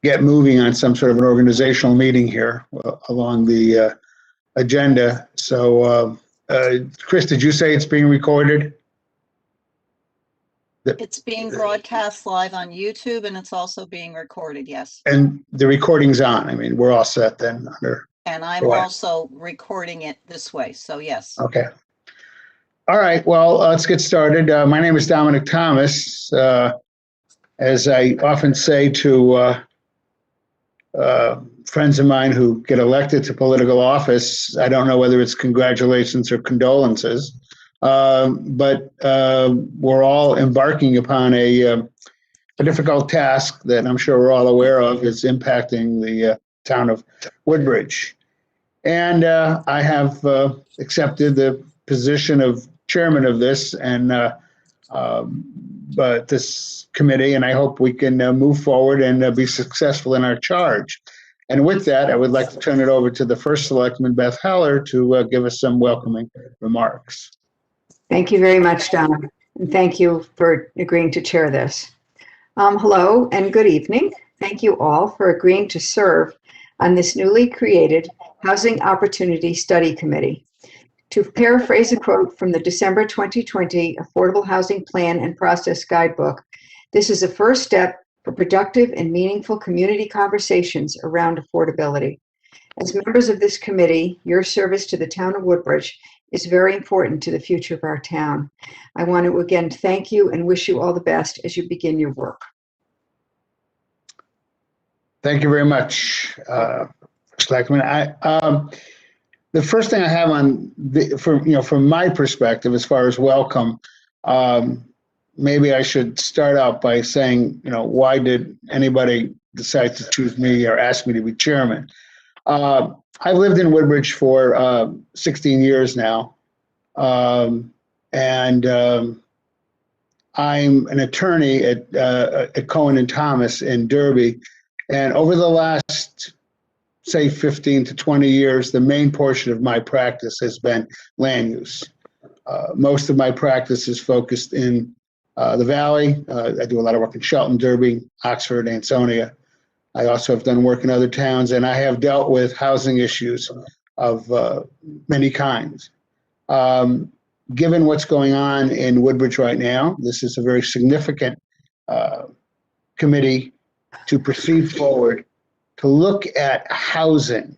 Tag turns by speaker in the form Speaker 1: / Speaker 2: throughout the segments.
Speaker 1: get moving on some sort of an organizational meeting here along the agenda. So, Chris, did you say it's being recorded?
Speaker 2: It's being broadcast live on YouTube, and it's also being recorded, yes.
Speaker 1: And the recording's on. I mean, we're all set then.
Speaker 2: And I'm also recording it this way, so yes.
Speaker 1: Okay. All right, well, let's get started. My name is Dominic Thomas. As I often say to friends of mine who get elected to political office, I don't know whether it's congratulations or condolences, but we're all embarking upon a difficult task that I'm sure we're all aware of is impacting the town of Woodbridge. And I have accepted the position of chairman of this and but this committee, and I hope we can move forward and be successful in our charge. And with that, I would like to turn it over to the first selectman, Beth Heller, to give us some welcoming remarks.
Speaker 3: Thank you very much, Donna, and thank you for agreeing to chair this. Hello and good evening. Thank you all for agreeing to serve on this newly created Housing Opportunity Study Committee. To paraphrase a quote from the December 2020 Affordable Housing Plan and Process Guidebook, this is a first step for productive and meaningful community conversations around affordability. As members of this committee, your service to the town of Woodbridge is very important to the future of our town. I want to again thank you and wish you all the best as you begin your work.
Speaker 1: Thank you very much, Selectman. The first thing I have on from my perspective, as far as welcome, maybe I should start out by saying, why did anybody decide to choose me or ask me to be chairman? I've lived in Woodbridge for 16 years now, and I'm an attorney at Cohen and Thomas in Derby. And over the last, say, 15 to 20 years, the main portion of my practice has been land use. Most of my practice is focused in the Valley. I do a lot of work in Shelton, Derby, Oxford, Ansonia. I also have done work in other towns, and I have dealt with housing issues of many kinds. Given what's going on in Woodbridge right now, this is a very significant committee to proceed forward to look at housing.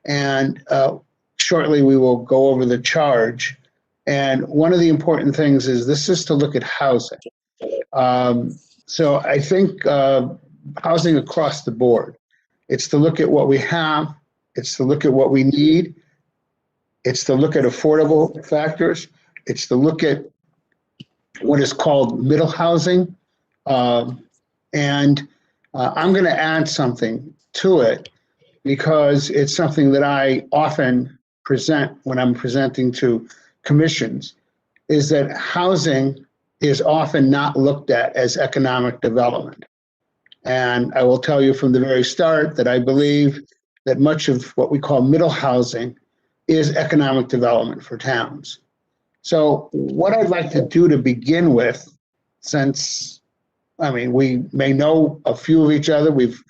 Speaker 1: And shortly we will go over the charge. And one of the important things is this is to look at housing. So I think housing across the board. It's to look at what we have. It's to look at what we need. It's to look at affordable factors. It's to look at what is called middle housing. And I'm going to add something to it because it's something that I often present when I'm presenting to commissions, is that housing is often not looked at as economic development. And I will tell you from the very start that I believe that much of what we call middle housing is economic development for towns. So what I'd like to do to begin with, since we may know a few of each other. We've,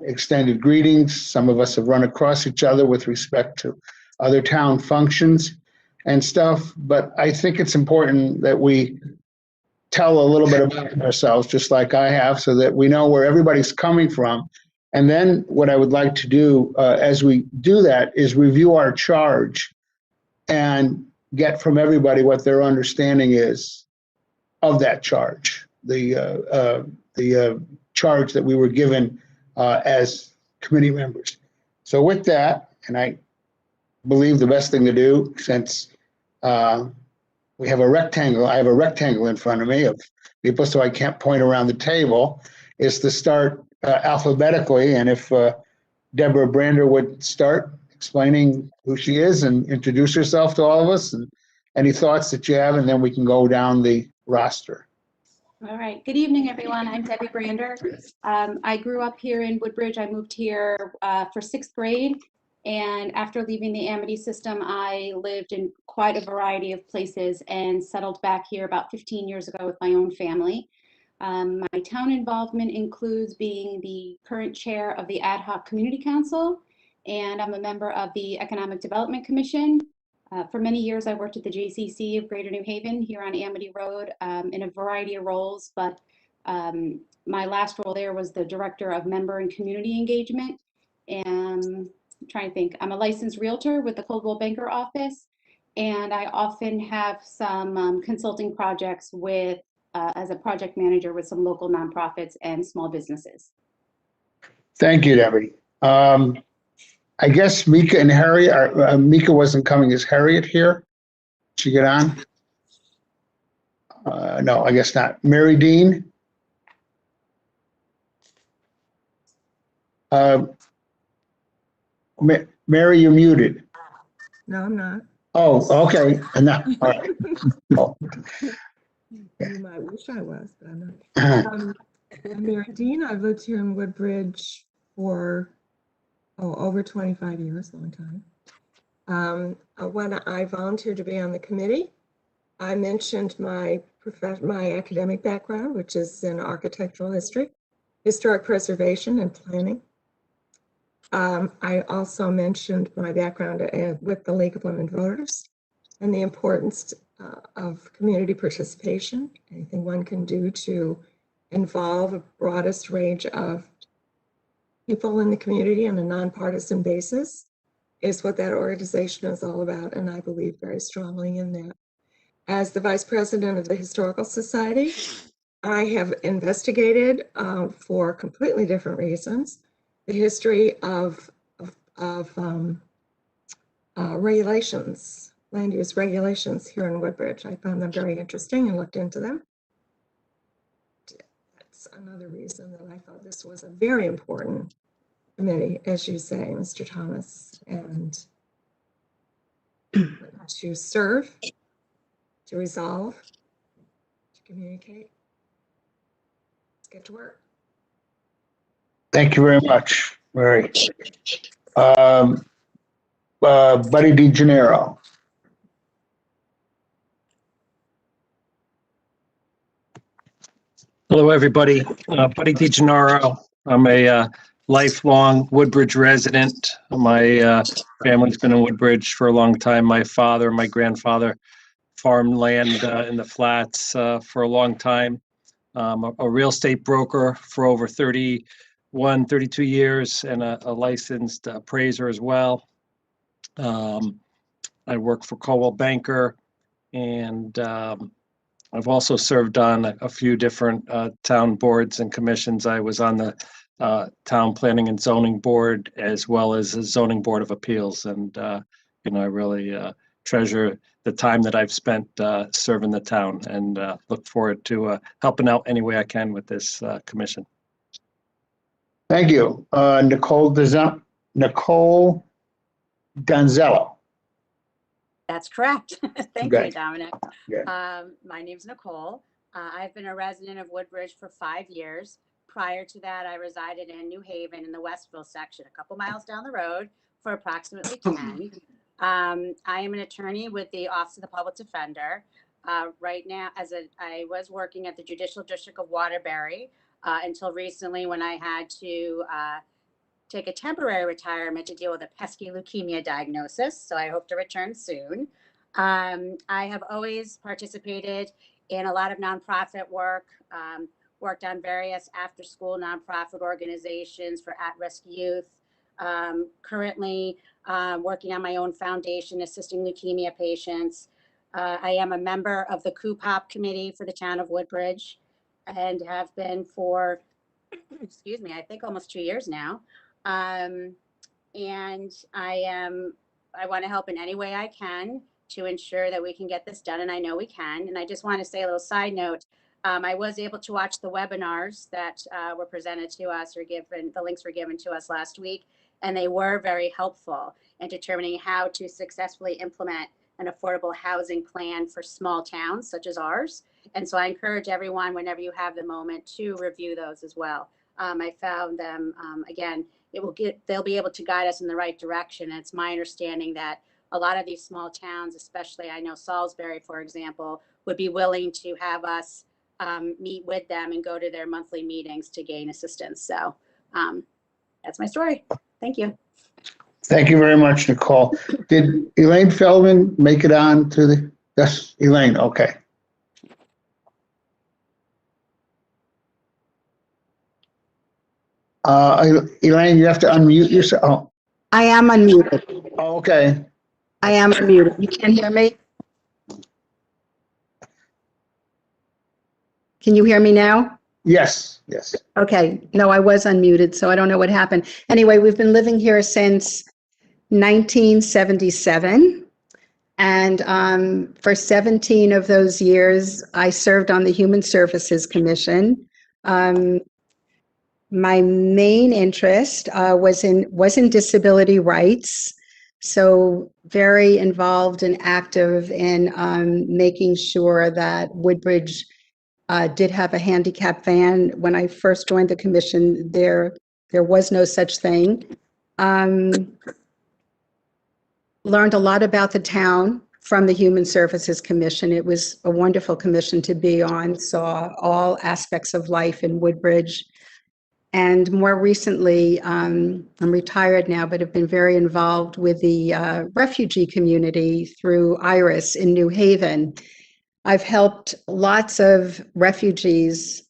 Speaker 1: extended greetings. Some of us have run across each other with respect to other town functions and stuff. But I think it's important that we tell a little bit about ourselves, just like I have, so that we know where everybody's coming from. And then what I would like to do as we do that is review our charge and get from everybody what their understanding is of that charge. The charge that we were given as committee members. So with that, and I believe the best thing to do, since we have a rectangle, I have a rectangle in front of me of people, so I can't point around the table, is to start alphabetically. And if Deborah Brander would start explaining who she is and introduce herself to all of us and any thoughts that you have, and then we can go down the roster.
Speaker 4: All right. Good evening, everyone. I'm Debbie Brander. I grew up here in Woodbridge. I moved here for 6th grade. And after leaving the Amity system, I lived in quite a variety of places and settled back here about 15 years ago with my own family. My town involvement includes being the current chair of the Ad Hoc Community Council, and I'm a member of the Economic Development Commission. For many years, I worked at the JCC of Greater New Haven here on Amity Road in a variety of roles, but my last role there was the Director of Member and Community Engagement. And I'm trying to think, I'm a licensed realtor with the Coldwell Banker office, and I often have some consulting projects with as a project manager with some local nonprofits and small businesses.
Speaker 1: Thank you, Debbie. I guess Mika and Harriet, Mika wasn't coming. Is Harriet here? Did she get on? No, I guess not. Mary Dean? Mary, you're muted.
Speaker 5: No, I'm not.
Speaker 1: Oh, okay. No, all right. Oh.
Speaker 5: You might wish I was, but I'm not. I'm Mary Dean. I've lived here in Woodbridge for over 25 years, long time. When I volunteered to be on the committee, I mentioned my academic background, which is in architectural history, historic preservation, and planning. I also mentioned my background with the League of Women Voters and the importance of community participation, anything one can do to involve a broadest range of people in the community on a nonpartisan basis is what that organization is all about, and I believe very strongly in that. As the Vice President of the Historical Society, I have investigated for completely different reasons the history of regulations, land use regulations here in Woodbridge. I found them very interesting and looked into them. That's another reason that I thought this was a very important committee, as you say, Mr. Thomas, and to serve, to resolve, to communicate. Let's get to work.
Speaker 1: Thank you very much, Mary. Buddy DeGennaro.
Speaker 6: Hello, everybody. Buddy DeGennaro. I'm a lifelong Woodbridge resident. My family's been in Woodbridge for a long time. My father and my grandfather farmed land in the flats for a long time. A real estate broker for over 31, 32 years, and a licensed appraiser as well. I work for Coldwell Banker, and I've also served on a few different town boards and commissions. I was on the Town Planning and Zoning Board, as well as the Zoning Board of Appeals. And, you know, I really treasure the time that I've spent serving the town, and look forward to helping out any way I can with this commission.
Speaker 1: Thank you. Nicole Donzello.
Speaker 7: That's correct. Thank
Speaker 1: Okay.
Speaker 7: you, Dominic.
Speaker 1: Yeah.
Speaker 7: My name's Nicole. I've been a resident of Woodbridge for 5 years. Prior to that, I resided in New Haven in the Westville section, a couple miles down the road, for approximately 10. I am an attorney with the Office of the Public Defender. Right now, I was working at the Judicial District of Waterbury until recently, when I had to take a temporary retirement to deal with a pesky leukemia diagnosis. So I hope to return soon. I have always participated in a lot of nonprofit work, worked on various after-school nonprofit organizations for at-risk youth. Currently working on my own foundation assisting leukemia patients. I am a member of the COOPOP committee for the town of Woodbridge, and have been for, excuse me, I think almost 2 years now. And I want to help in any way I can to ensure that we can get this done, and I know we can. And I just want to say a little side note. I was able to watch the webinars that were presented to us, or the links were given to us last week, and they were very helpful in determining how to successfully implement an affordable housing plan for small towns such as ours. And so I encourage everyone, whenever you have the moment, to review those as well. I found them, again, they'll be able to guide us in the right direction. And it's my understanding that a lot of these small towns, especially I know Salisbury, for example, would be willing to have us meet with them and go to their monthly meetings to gain assistance. So that's my story. Thank you.
Speaker 1: Thank you very much, Nicole. Did Elaine Feldman make it on to the, yes, Elaine, okay. Elaine, you have to unmute yourself.
Speaker 8: I am unmuted.
Speaker 1: Oh, okay.
Speaker 8: I am unmuted. You can hear me? Can you hear me now?
Speaker 1: Yes, yes.
Speaker 8: Okay. No, I was unmuted, so I don't know what happened. Anyway, we've been living here since 1977. And for 17 of those years, I served on the Human Services Commission. My main interest was in disability rights. So very involved and active in making sure that Woodbridge did have a handicap van. When I first joined the commission, there was no such thing. Learned a lot about the town from the Human Services Commission. It was a wonderful commission to be on, saw all aspects of life in Woodbridge. And more recently, I'm retired now, but have been very involved with the refugee community through IRIS in New Haven. I've helped lots of refugees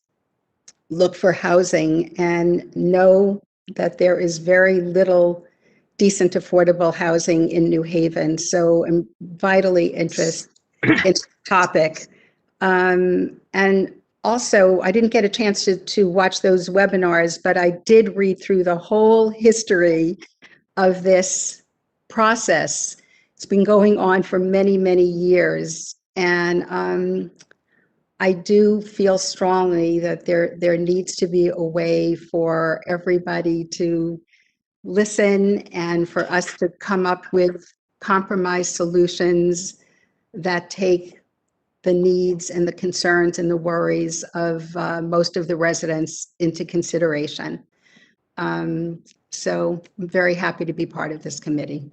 Speaker 8: look for housing and know that there is very little decent, affordable housing in New Haven. So I'm vitally interested in the topic. And also, I didn't get a chance to watch those webinars, but I did read through the whole history of this process. It's been going on for many, many years. And I do feel strongly that there needs to be a way for everybody to listen and for us to come up with compromise solutions that take the needs and the concerns and the worries of most of the residents into consideration. So I'm very happy to be part of this committee.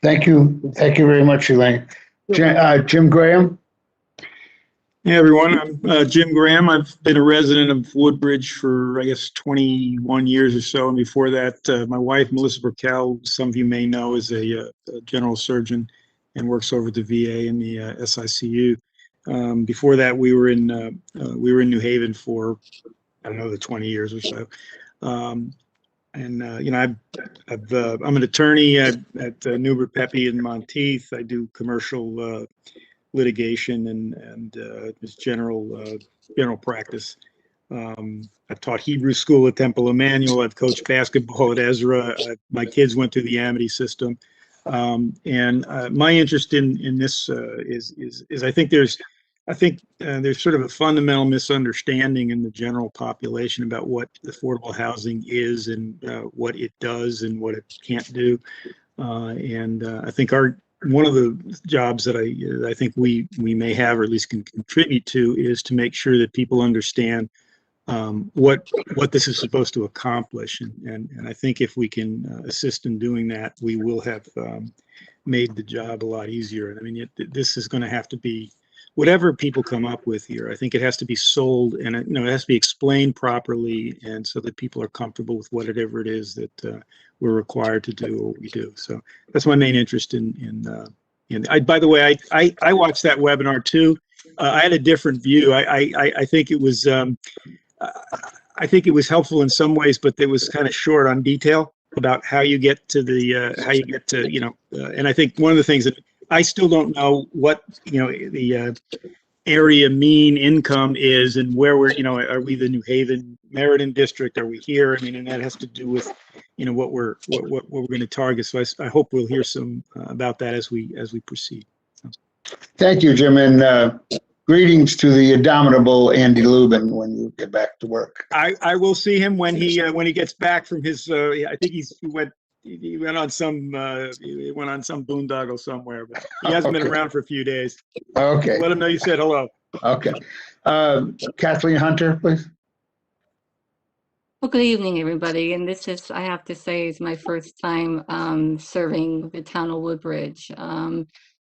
Speaker 1: Thank you. Thank you very much, Elaine. Jim Graham?
Speaker 9: Hey everyone, I'm Jim Graham. I've been a resident of Woodbridge for, I guess, 21 years or so. And before that, my wife, Melissa Burkell, some of you may know, is a general surgeon and works over at the VA in the SICU. Before that, we were in New Haven for, I don't know, the 20 years or so. You know, I'm an attorney at Newbert Pepe in Monteith. I do commercial litigation and just general practice. I've taught Hebrew school at Temple Emmanuel. I've coached basketball at Ezra. My kids went through the Amity system. My interest in this is I think there's sort of a fundamental misunderstanding in the general population about what affordable housing is and what it does and what it can't do. I think one of the jobs that I think we may have, or at least can contribute to, is to make sure that people understand what this is supposed to accomplish. And I think if we can assist in doing that, we will have made the job a lot easier. And I mean, this is going to have to be, whatever people come up with here, I think it has to be sold, and it has to be explained properly, and so that people are comfortable with whatever it is that we're required to do or we do. So that's my main interest in by the way, I watched that webinar too. I had a different view. I think it was I think it was helpful in some ways, but it was kind of short on detail about how you get to and I think one of the things that I still don't know what, the area mean income is and where we're, are we the New Haven Meriden district? Are we here? I mean, and that has to do with, what we're going to target. So I hope we'll hear some about that as we proceed.
Speaker 1: Thank you, Jim, and greetings to the indomitable Andy Lubin when you get back to work.
Speaker 9: I will see him when he gets back from his. I think he went on some boondoggle somewhere, but he hasn't been around for a few days.
Speaker 1: Okay.
Speaker 9: Let him know you said hello.
Speaker 1: Okay. Kathleen Hunter, please.
Speaker 10: Well, good evening, everybody. And this is, I have to say, is my first time serving the town of Woodbridge.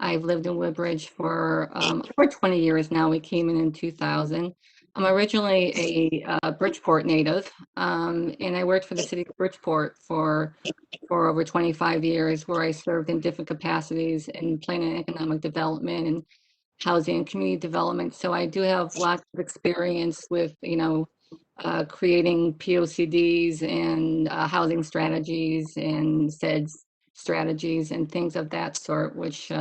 Speaker 10: I've lived in Woodbridge for over 20 years now. We came in 2000. I'm originally a Bridgeport native, and I worked for the city of Bridgeport for over 25 years, where I served in different capacities in planning and economic development and housing and community development. So I do have lots of experience with, creating POCDs and housing strategies and SEDS strategies and things of that sort, which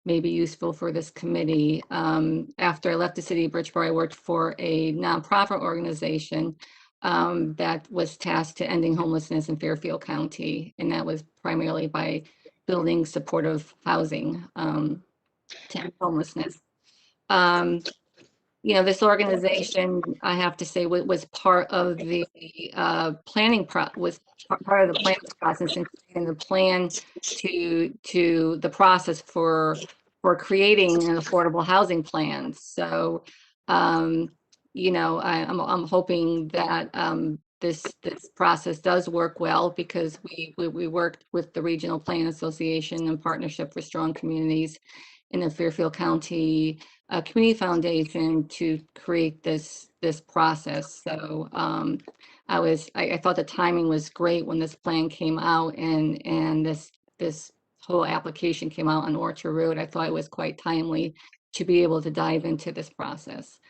Speaker 10: may be useful for this committee. After I left the city of Bridgeport, I worked for a nonprofit organization that was tasked to ending homelessness in Fairfield County, and that was primarily by building supportive housing to end homelessness. This organization, I have to say, was part of the planning was part of the planning process, including the plan to the process for creating an affordable housing plan. So, I'm hoping that this process does work well, because we worked with the Regional Plan Association and Partnership for Strong Communities in the Fairfield County Community Foundation to create this process. So I thought the timing was great when this plan came out, and this whole application came out on Orchard Road. I thought it was quite timely to be able to dive into this process.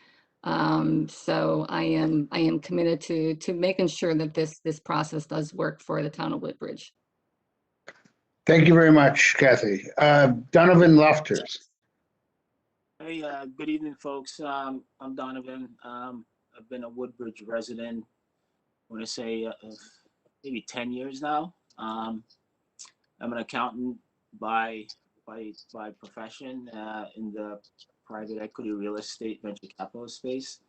Speaker 10: So I am committed to making sure that this process does work for the town of Woodbridge.
Speaker 1: Thank you very much, Kathy. Donovan Lofters.
Speaker 11: Hey, good evening, folks. I'm Donovan. I've been a Woodbridge resident, I want to say maybe 10 years now. I'm an accountant by profession in the private equity real estate venture capital space.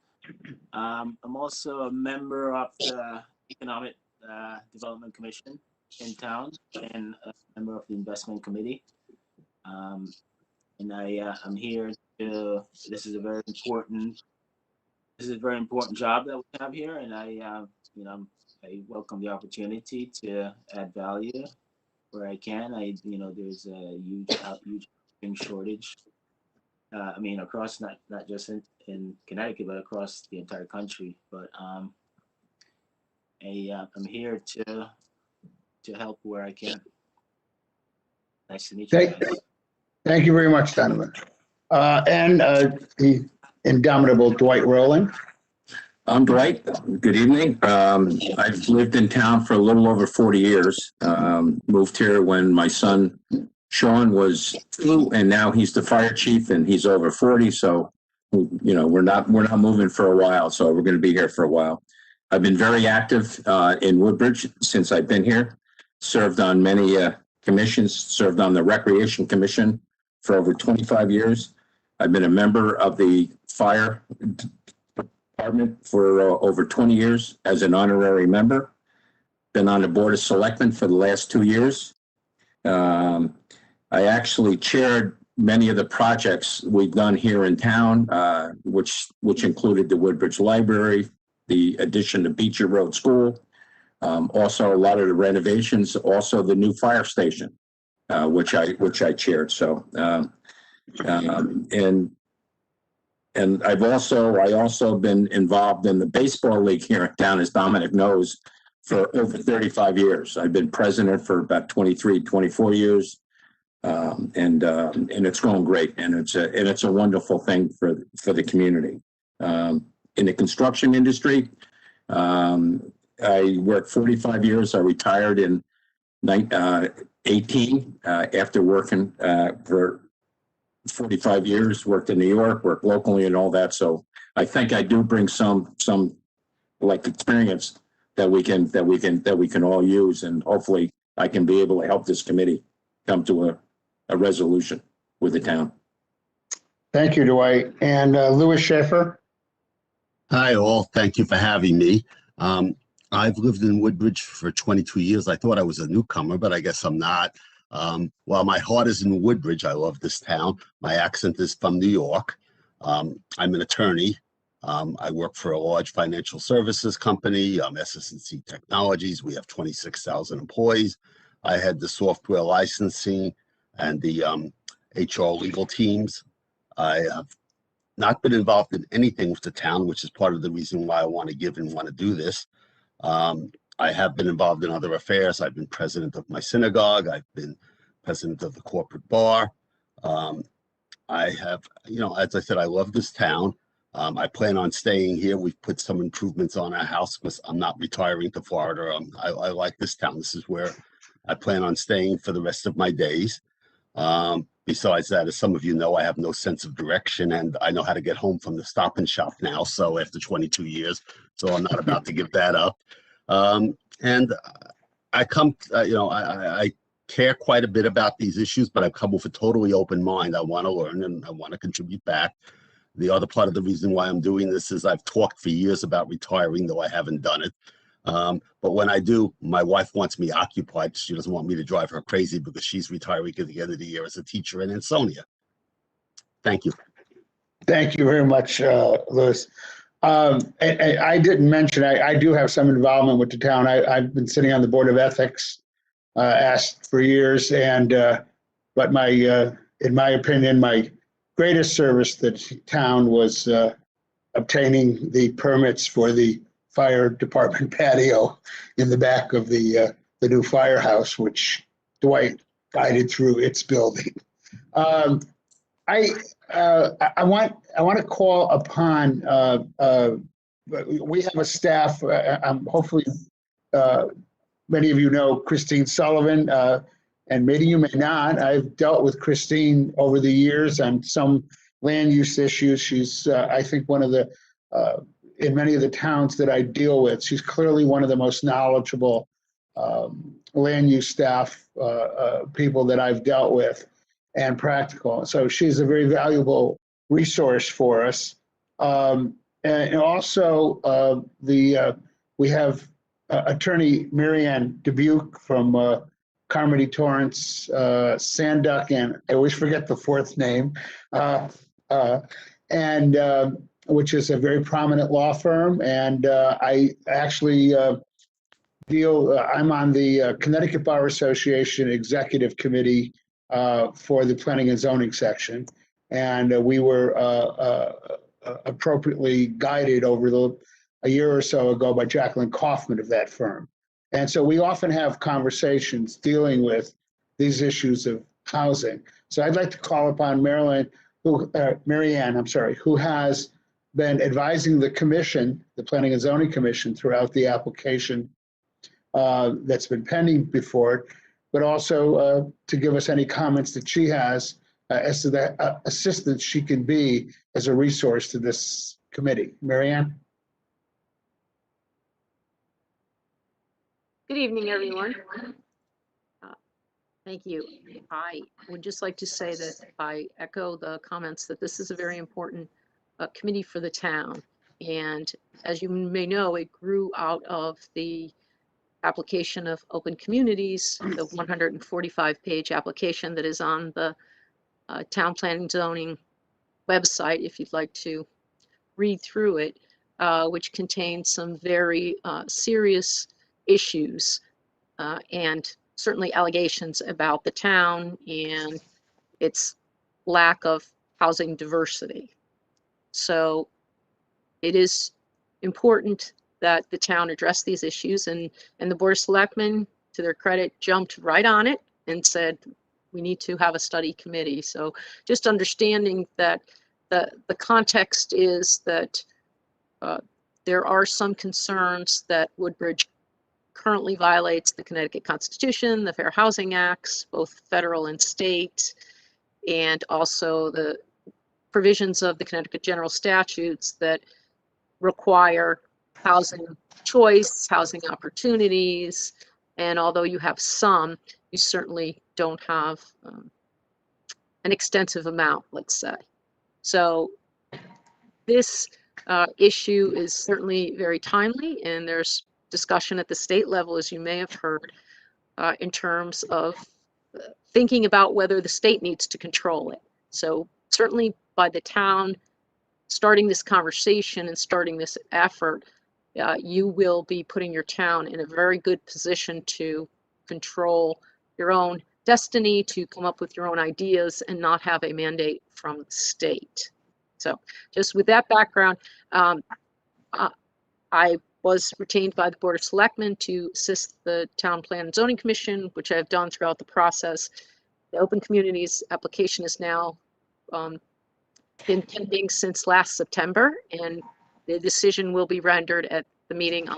Speaker 11: I'm also a member of the Economic Development Commission in town and a member of the investment committee. And I'm here to, this is a very important job that we have here, and I welcome the opportunity to add value where I can. There's a huge housing shortage. Across not just in Connecticut, but across the entire country. But I'm here to help where I can. Nice to meet you guys.
Speaker 1: Thank you very much, Donovan. And the indomitable Dwight Rowland.
Speaker 12: I'm Dwight. Good evening. I've lived in town for a little over 40 years. Moved here when my son Sean was 2, and now he's the fire chief, and he's over 40. So, we're not moving for a while. So we're going to be here for a while. I've been very active in Woodbridge since I've been here. Served on many commissions. Served on the Recreation Commission for over 25 years. I've been a member of the fire department for over 20 years as an honorary member. Been on the Board of Selectmen for the last 2 years. I actually chaired many of the projects we've done here in town, which included the Woodbridge Library, the addition to Beecher Road School, also a lot of the renovations, also the new fire station, which I chaired. So, and I also been involved in the baseball league here in town, as Dominic knows, for over 35 years. I've been president for about 23, 24 years. And it's going great, and it's a wonderful thing for the community. In the construction industry, I worked 45 years. I retired in 18 after working for 45 years. Worked in New York, worked locally, and all that. So I think I do bring some like experience that we can all use, and hopefully I can be able to help this committee come to a resolution with the town.
Speaker 1: Thank you, Dwight. And Louis Schaefer.
Speaker 13: Hi, all. Thank you for having me. I've lived in Woodbridge for 22 years. I thought I was a newcomer, but I guess I'm not. While my heart is in Woodbridge, I love this town. My accent is from New York. I'm an attorney. I work for a large financial services company, SS&C Technologies. We have 26,000 employees. I had the software licensing and the HR legal teams. I have not been involved in anything with the town, which is part of the reason why I want to give and want to do this. I have been involved in other affairs. I've been president of my synagogue. I've been president of the corporate bar. I have, as I said, I love this town. I plan on staying here. We've put some improvements on our house because I'm not retiring to Florida. I like this town. This is where I plan on staying for the rest of my days. Besides that, as some of you know, I have no sense of direction, and I know how to get home from the Stop and Shop now. So after 22 years, so I'm not about to give that up. And I come, I care quite a bit about these issues, but I've come with a totally open mind. I want to learn and I want to contribute back. The other part of the reason why I'm doing this is I've talked for years about retiring, though I haven't done it. But when I do, my wife wants me occupied. She doesn't want me to drive her crazy because she's retiring at the end of the year as a teacher in Ansonia. Thank you.
Speaker 1: Thank you very much, Louis. And I didn't mention, I do have some involvement with the town. I've been sitting on the Board of Ethics, asked for years, and but in my opinion, my greatest service to the town was obtaining the permits for the fire department patio in the back of the new firehouse, which Dwight guided through its building. I want to call upon. We have a staff. Hopefully, many of you know Christine Sullivan, and maybe you may not. I've dealt with Christine over the years on some land use issues. She's, I think, one of the in many of the towns that I deal with, she's clearly one of the most knowledgeable land use staff people that I've dealt with, and practical. So she's a very valuable resource for us. And also we have attorney Marianne Dubuque from Carmody Torrance, Sanduck, and I always forget the fourth name, and which is a very prominent law firm. And I actually I'm on the Connecticut Bar Association Executive Committee for the Planning and Zoning section. And we were appropriately guided over a year or so ago by Jacqueline Kaufman of that firm. And so we often have conversations dealing with these issues of housing. So I'd like to call upon Marianne, who has been advising the commission, the Planning and Zoning Commission, throughout the application that's been pending before it, but also to give us any comments that she has as to the assistance she can be as a resource to this committee. Marianne?
Speaker 14: Good evening, everyone. Thank you. I would just like to say that I echo the comments that this is a very important committee for the town. And as you may know, it grew out of the application of Open Communities, the 145-page application that is on the Town Planning Zoning website, if you'd like to read through it, which contains some very serious issues and certainly allegations about the town and its lack of housing diversity. So it is important that the town address these issues, and the Board of Selectmen, to their credit, jumped right on it and said, we need to have a study committee. So just understanding that the context is that there are some concerns that Woodbridge currently violates the Connecticut Constitution, the Fair Housing Acts, both federal and state, and also the provisions of the Connecticut General Statutes that require housing choice, housing opportunities, and although you have some, you certainly don't have an extensive amount, let's say. So this issue is certainly very timely, and there's discussion at the state level, as you may have heard, in terms of thinking about whether the state needs to control it. So certainly by the town starting this conversation and starting this effort, you will be putting your town in a very good position to control your own destiny to come up with your own ideas and not have a mandate from the state. So just with that background, I was retained by the Board of Selectmen to assist the Town Plan and Zoning Commission, which I've done throughout the process. The Open Communities application is now been pending since last September, and the decision will be rendered at the meeting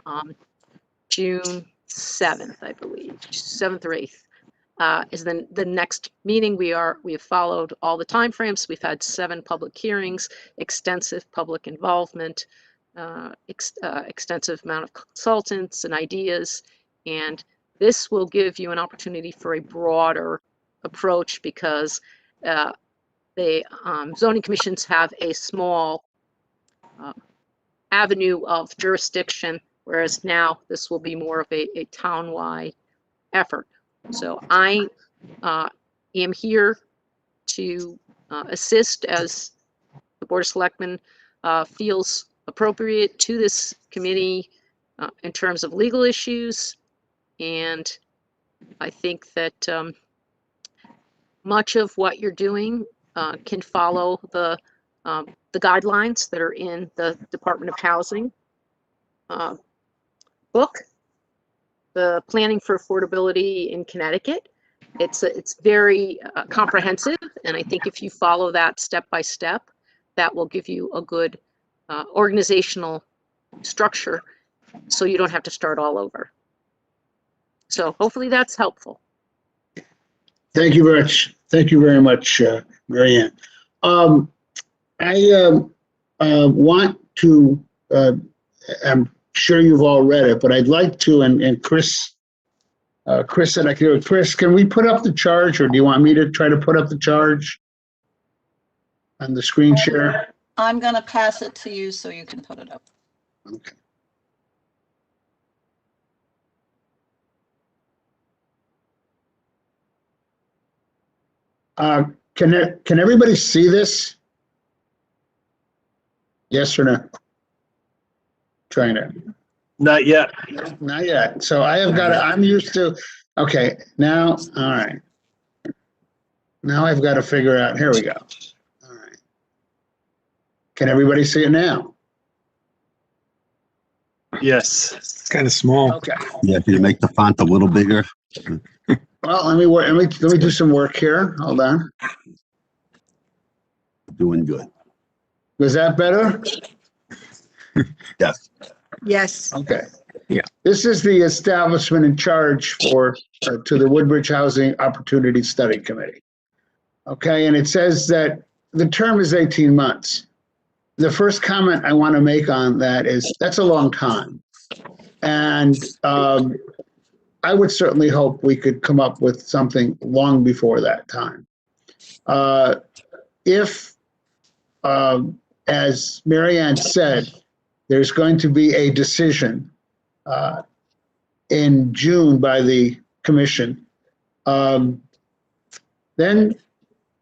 Speaker 14: on June 7th, I believe, 7th or 8th. Is the next meeting. We have followed all the timeframes. We've had 7 public hearings, extensive public involvement, extensive amount of consultants and ideas, and this will give you an opportunity for a broader approach because the zoning commissions have a small avenue of jurisdiction, whereas now this will be more of a town-wide effort. So I am here to assist as the Board of Selectmen feels appropriate to this committee in terms of legal issues. And I think that much of what you're doing can follow the guidelines that are in the Department of Housing book, the Planning for Affordability in Connecticut. It's very comprehensive, and I think if you follow that step by step, that will give you a good organizational structure, so you don't have to start all over. So hopefully that's helpful.
Speaker 1: Thank you very much. Thank you very much, Mary Ann. I want to, I'm sure you've all read it, but I'd like to, and Chris said I could do it. Chris, can we put up the charge, or do you want me to try to put up the charge on the screen share?
Speaker 2: I'm going to pass it to you so you can put it up.
Speaker 1: Okay. Can everybody see this? Yes or no? Trying to.
Speaker 6: Not yet.
Speaker 1: Not yet. So I have got to, I'm used to, okay, now, all right. Now I've got to figure out, here we go. All right. Can everybody see it now?
Speaker 6: Yes.
Speaker 9: It's kind of small.
Speaker 1: Okay.
Speaker 13: Yeah, can you make the font a little bigger?
Speaker 1: Well, let me do some work here. Hold on.
Speaker 13: Doing good.
Speaker 1: Was that better?
Speaker 13: Yes.
Speaker 8: Yes.
Speaker 1: Okay.
Speaker 9: Yeah.
Speaker 1: This is the establishment in charge for to the Woodbridge Housing Opportunity Study Committee. Okay, and it says that the term is 18 months. The first comment I want to make on that is that's a long time. And I would certainly hope we could come up with something long before that time. If, as Mary Ann said, there's going to be a decision in June by the commission, then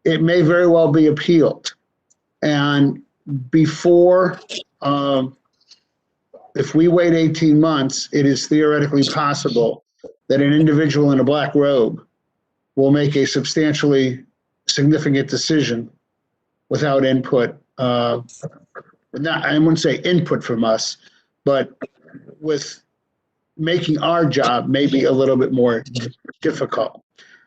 Speaker 1: it may very well be appealed. And before, if we wait 18 months, it is theoretically possible that an individual in a black robe will make a substantially significant decision without input, I wouldn't say input from us, but with making our job maybe a little bit more difficult.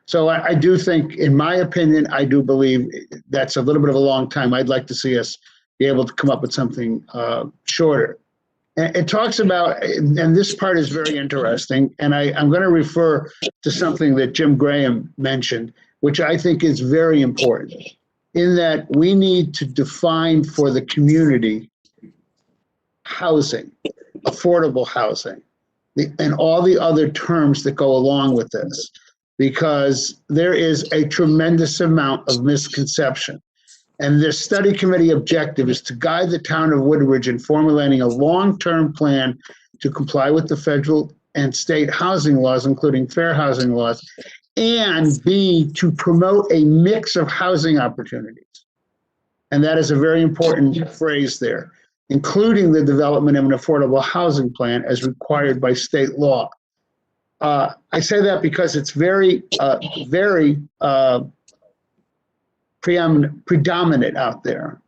Speaker 1: So I do think, in my opinion, I do believe that's a little bit of a long time. I'd like to see us be able to come up with something shorter. And it talks about, and this part is very interesting, and I'm going to refer to something that Jim Graham mentioned, which I think is very important, in that we need to define for the community housing, affordable housing, and all the other terms that go along with this, because there is a tremendous amount of misconception. And this study committee objective is to guide the town of Woodbridge in formulating a long-term plan to comply with the federal and state housing laws, including fair housing laws, and B, to promote a mix of housing opportunities. And that is a very important phrase there, including the development of an affordable housing plan as required by state law. I say that because it's very predominant out there,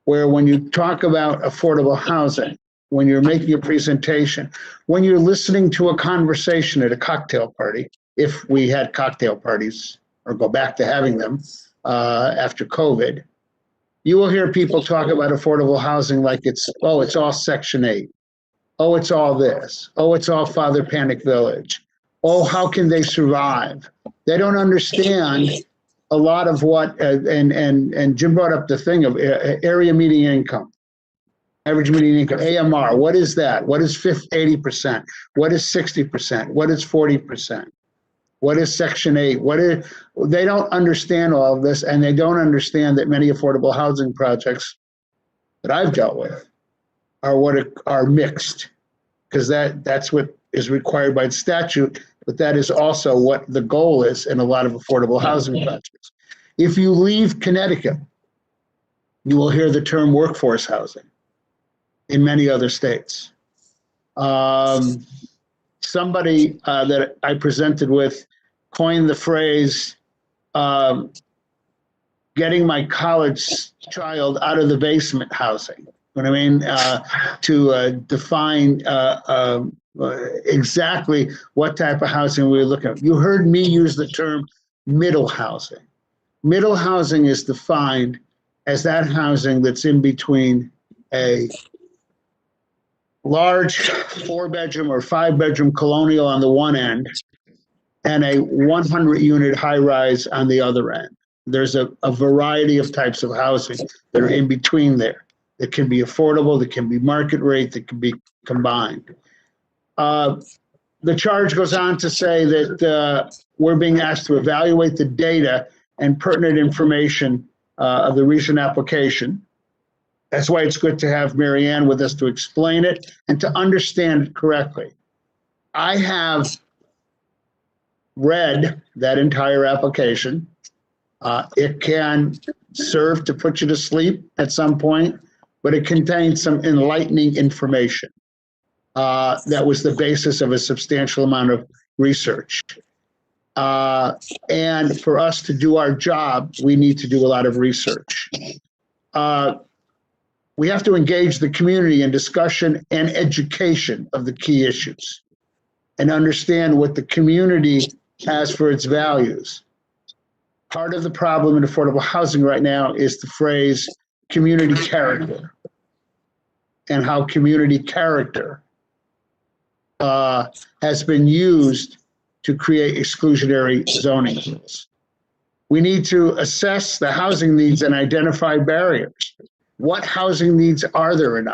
Speaker 1: where when you talk about affordable housing, when you're making a presentation, when you're listening to a conversation at a cocktail party, if we had cocktail parties or go back to having them after COVID, you will hear people talk about affordable housing like it's all Section 8. Oh, it's all this. Oh, it's all Father Panic Village. Oh, how can they survive? They don't understand a lot of what, and Jim brought up the thing of area median income, average median income, AMR. What is that? What is 80%? What is 60%? What is 40%? What is Section 8? They don't understand all of this, and they don't understand that many affordable housing projects that I've dealt with are mixed, because that's what is required by statute, but that is also what the goal is in a lot of affordable housing projects. If you leave Connecticut, you will hear the term workforce housing in many other states. Somebody that I presented with coined the phrase, getting my college child out of the basement housing. What I mean, to define exactly what type of housing we're looking at. You heard me use the term middle housing. Middle housing is defined as that housing that's in between a large 4-bedroom or 5-bedroom colonial on the one end and a 100-unit high-rise on the other end. There's a variety of types of housing that are in between there. That can be affordable, that can be market rate, that can be combined. The charge goes on to say that we're being asked to evaluate the data and pertinent information of the recent application. That's why it's good to have Mary Ann with us to explain it and to understand it correctly. I have read that entire application. It can serve to put you to sleep at some point, but it contains some enlightening information that was the basis of a substantial amount of research. And for us to do our job, we need to do a lot of research. We have to engage the community in discussion and education of the key issues and understand what the community has for its values. Part of the problem in affordable housing right now is the phrase community character, and how community character has been used to create exclusionary zoning rules. We need to assess the housing needs and identify barriers. What housing needs are there in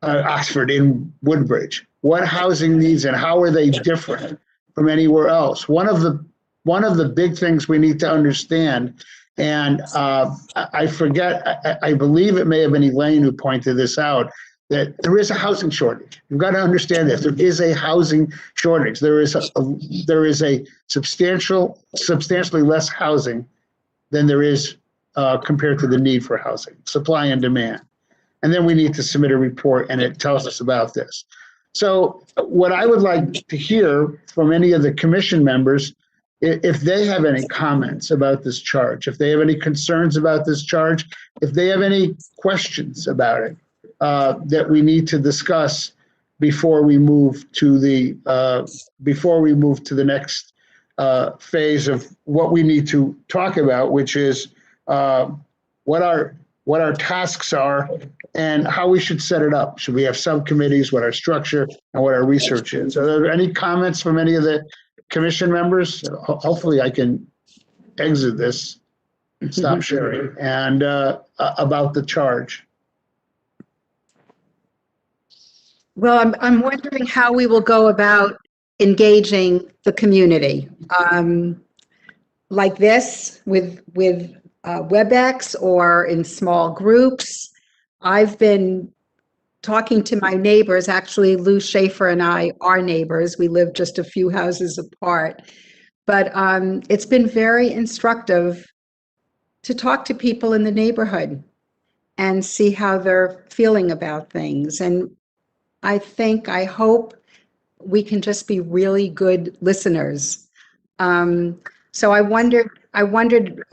Speaker 1: Oxford, in Woodbridge? What housing needs and how are they different from anywhere else? One of the big things we need to understand, and I forget, I believe it may have been Elaine who pointed this out, that there is a housing shortage. You've got to understand this. There is a housing shortage. There is a substantially less housing than there is compared to the need for housing, supply and demand. And then we need to submit a report, and it tells us about this. So what I would like to hear from any of the commission members, if they have any comments about this charge, if they have any concerns about this charge, if they have any questions about it that we need to discuss before we move to the next phase of what we need to talk about, which is what our tasks are and how we should set it up. Should we have subcommittees, what our structure and what our research is? Are there any comments from any of the commission members? Hopefully I can exit this, stop sharing, and about the charge.
Speaker 8: Well, I'm wondering how we will go about engaging the community. Like this with WebEx or in small groups. I've been talking to my neighbors. Actually, Lou Schaefer and I are neighbors. We live just a few houses apart. But it's been very instructive to talk to people in the neighborhood and see how they're feeling about things. And I hope we can just be really good listeners. So I wondered,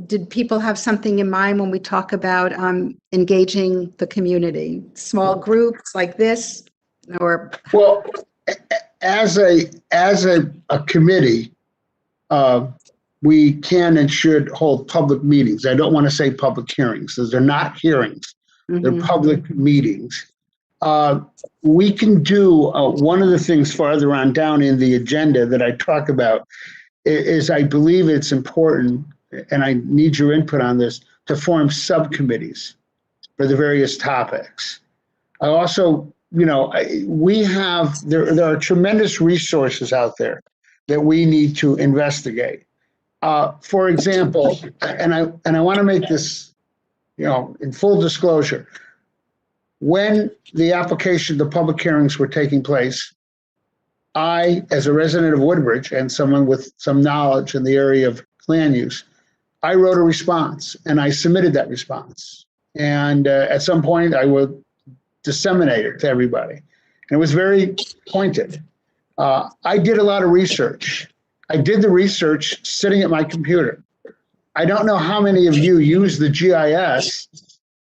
Speaker 8: did people have something in mind when we talk about engaging the community? Small groups like this, or?
Speaker 1: Well, as a committee, we can and should hold public meetings. I don't want to say public hearings, because they're not hearings. They're public meetings. We can do, one of the things farther on down in the agenda that I talk about is I believe it's important, and I need your input on this, to form subcommittees for the various topics. I also, there are tremendous resources out there that we need to investigate. For example, and I want to make this, in full disclosure, when the public hearings were taking place, I, as a resident of Woodbridge and someone with some knowledge in the area of land use, I wrote a response and I submitted that response. And at some point I would disseminate it to everybody. And it was very pointed. I did a lot of research. I did the research sitting at my computer. I don't know how many of you use the GIS,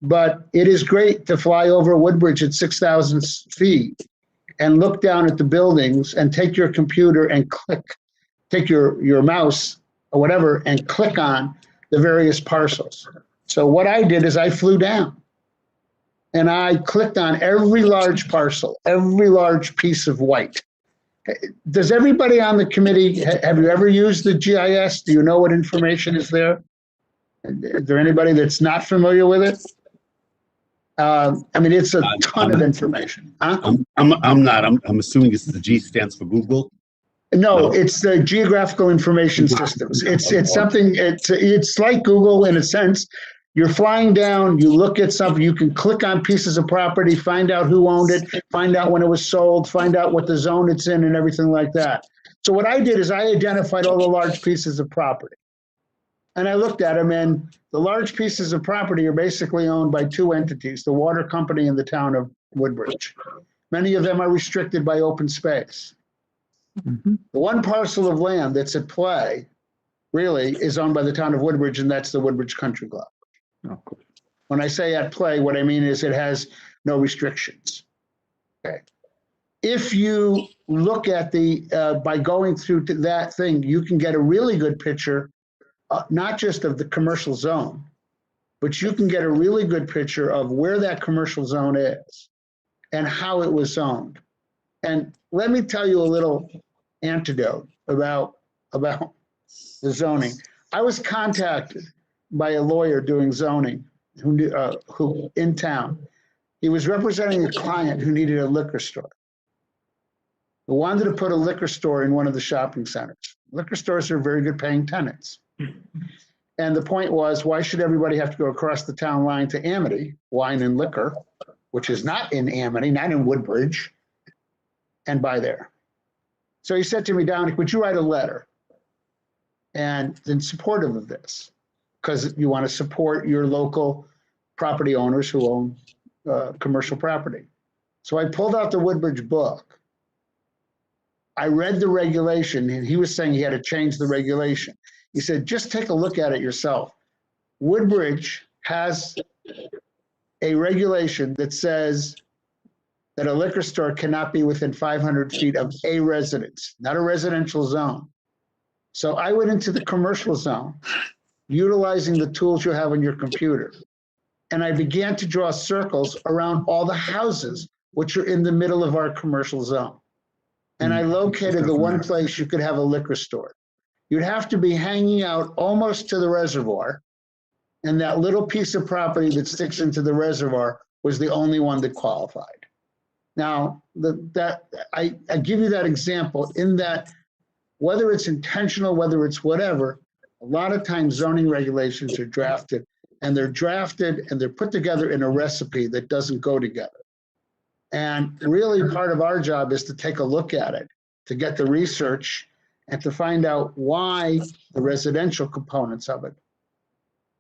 Speaker 1: but it is great to fly over Woodbridge at 6,000 feet and look down at the buildings and take your computer and take your mouse or whatever and click on the various parcels. So what I did is I flew down and I clicked on every large parcel, every large piece of white. Does everybody on the committee, have you ever used the GIS? Do you know what information is there? Is there anybody that's not familiar with it? It's a ton of information. Huh?
Speaker 13: I'm not. I'm assuming the G stands for Google.
Speaker 1: No, it's the Geographical Information Systems. It's something. It's like Google in a sense. You're flying down, you look at something, you can click on pieces of property, find out who owned it, find out when it was sold, find out what the zone it's in and everything like that. So what I did is I identified all the large pieces of property. And I looked at them, and the large pieces of property are basically owned by two entities, the water company and the town of Woodbridge. Many of them are restricted by open space. The one parcel of land that's at play really is owned by the town of Woodbridge, and that's the Woodbridge Country Club. When I say at play, what I mean is it has no restrictions. Okay. If you look at by going through to that thing, you can get a really good picture, not just of the commercial zone, but you can get a really good picture of where that commercial zone is and how it was zoned. And let me tell you a little anecdote about the zoning. I was contacted by a lawyer doing zoning who in town. He was representing a client who needed a liquor store. Who wanted to put a liquor store in one of the shopping centers. Liquor stores are very good paying tenants. And the point was, why should everybody have to go across the town line to Amity, Wine and Liquor, which is not in Amity, not in Woodbridge, and buy there? So he said to me, Dominic, would you write a letter and in support of this? Because you want to support your local property owners who own commercial property. So I pulled out the Woodbridge book. I read the regulation, and he was saying he had to change the regulation. He said, just take a look at it yourself. Woodbridge has a regulation that says that a liquor store cannot be within 500 feet of a residence, not a residential zone. So I went into the commercial zone, utilizing the tools you have on your computer. And I began to draw circles around all the houses, which are in the middle of our commercial zone. And I located the one place you could have a liquor store. You'd have to be hanging out almost to the reservoir. And that little piece of property that sticks into the reservoir was the only one that qualified. Now, I give you that example in that whether it's intentional, whether it's whatever, a lot of times zoning regulations are drafted and they're put together in a recipe that doesn't go together. And really part of our job is to take a look at it, to get the research and to find out why the residential components of it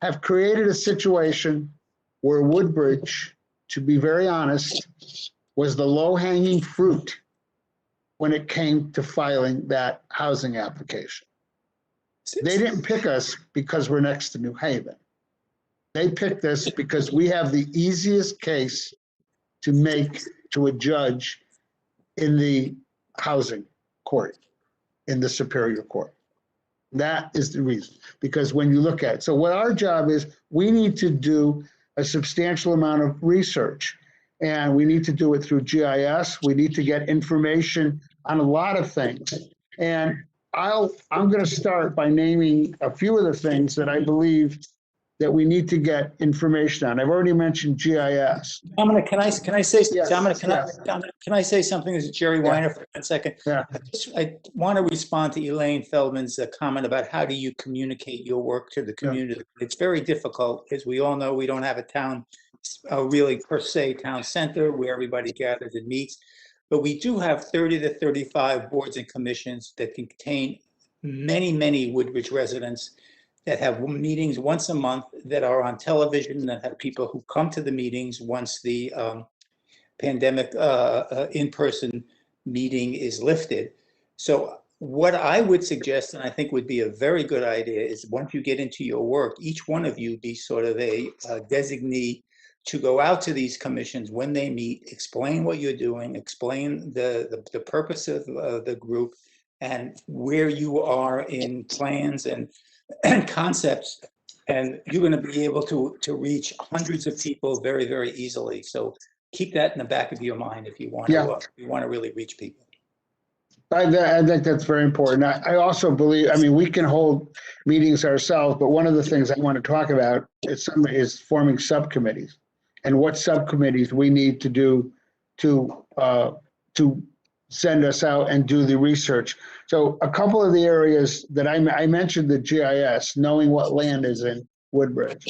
Speaker 1: have created a situation where Woodbridge, to be very honest, was the low-hanging fruit when it came to filing that housing application. They didn't pick us because we're next to New Haven. They picked us because we have the easiest case to make to a judge in the housing court, in the Superior Court. That is the reason, because when you look at it, so what our job is, we need to do a substantial amount of research, and we need to do it through GIS. We need to get information on a lot of things. And I'm going to start by naming a few of the things that I believe that we need to get information on. I've already mentioned GIS.
Speaker 15: Dominic, can I say,
Speaker 1: Yes,
Speaker 15: Dominic,
Speaker 1: yes.
Speaker 15: can I say something? This is Jerry Weiner for 1 second.
Speaker 1: Yeah.
Speaker 15: I want to respond to Elaine Feldman's comment about how do you communicate your work to the community. It's very difficult. As we all know, we don't have a town, really per se town center where everybody gathers and meets, but we do have 30 to 35 boards and commissions that contain many, many Woodbridge residents that have meetings once a month, that are on television, that have people who come to the meetings once the pandemic in-person meeting is lifted. So what I would suggest, and I think would be a very good idea, is once you get into your work, each one of you be sort of a designee to go out to these commissions when they meet, explain what you're doing, explain the purpose of the group, and where you are in plans and concepts, and you're going to be able to reach hundreds of people very, very easily. So keep that in the back of your mind if you want to really reach people.
Speaker 1: I think that's very important. I also believe, I mean, we can hold meetings ourselves, but one of the things I want to talk about is forming subcommittees, and what subcommittees we need to do to send us out and do the research. So a couple of the areas that I mentioned, the GIS, knowing what land is in Woodbridge,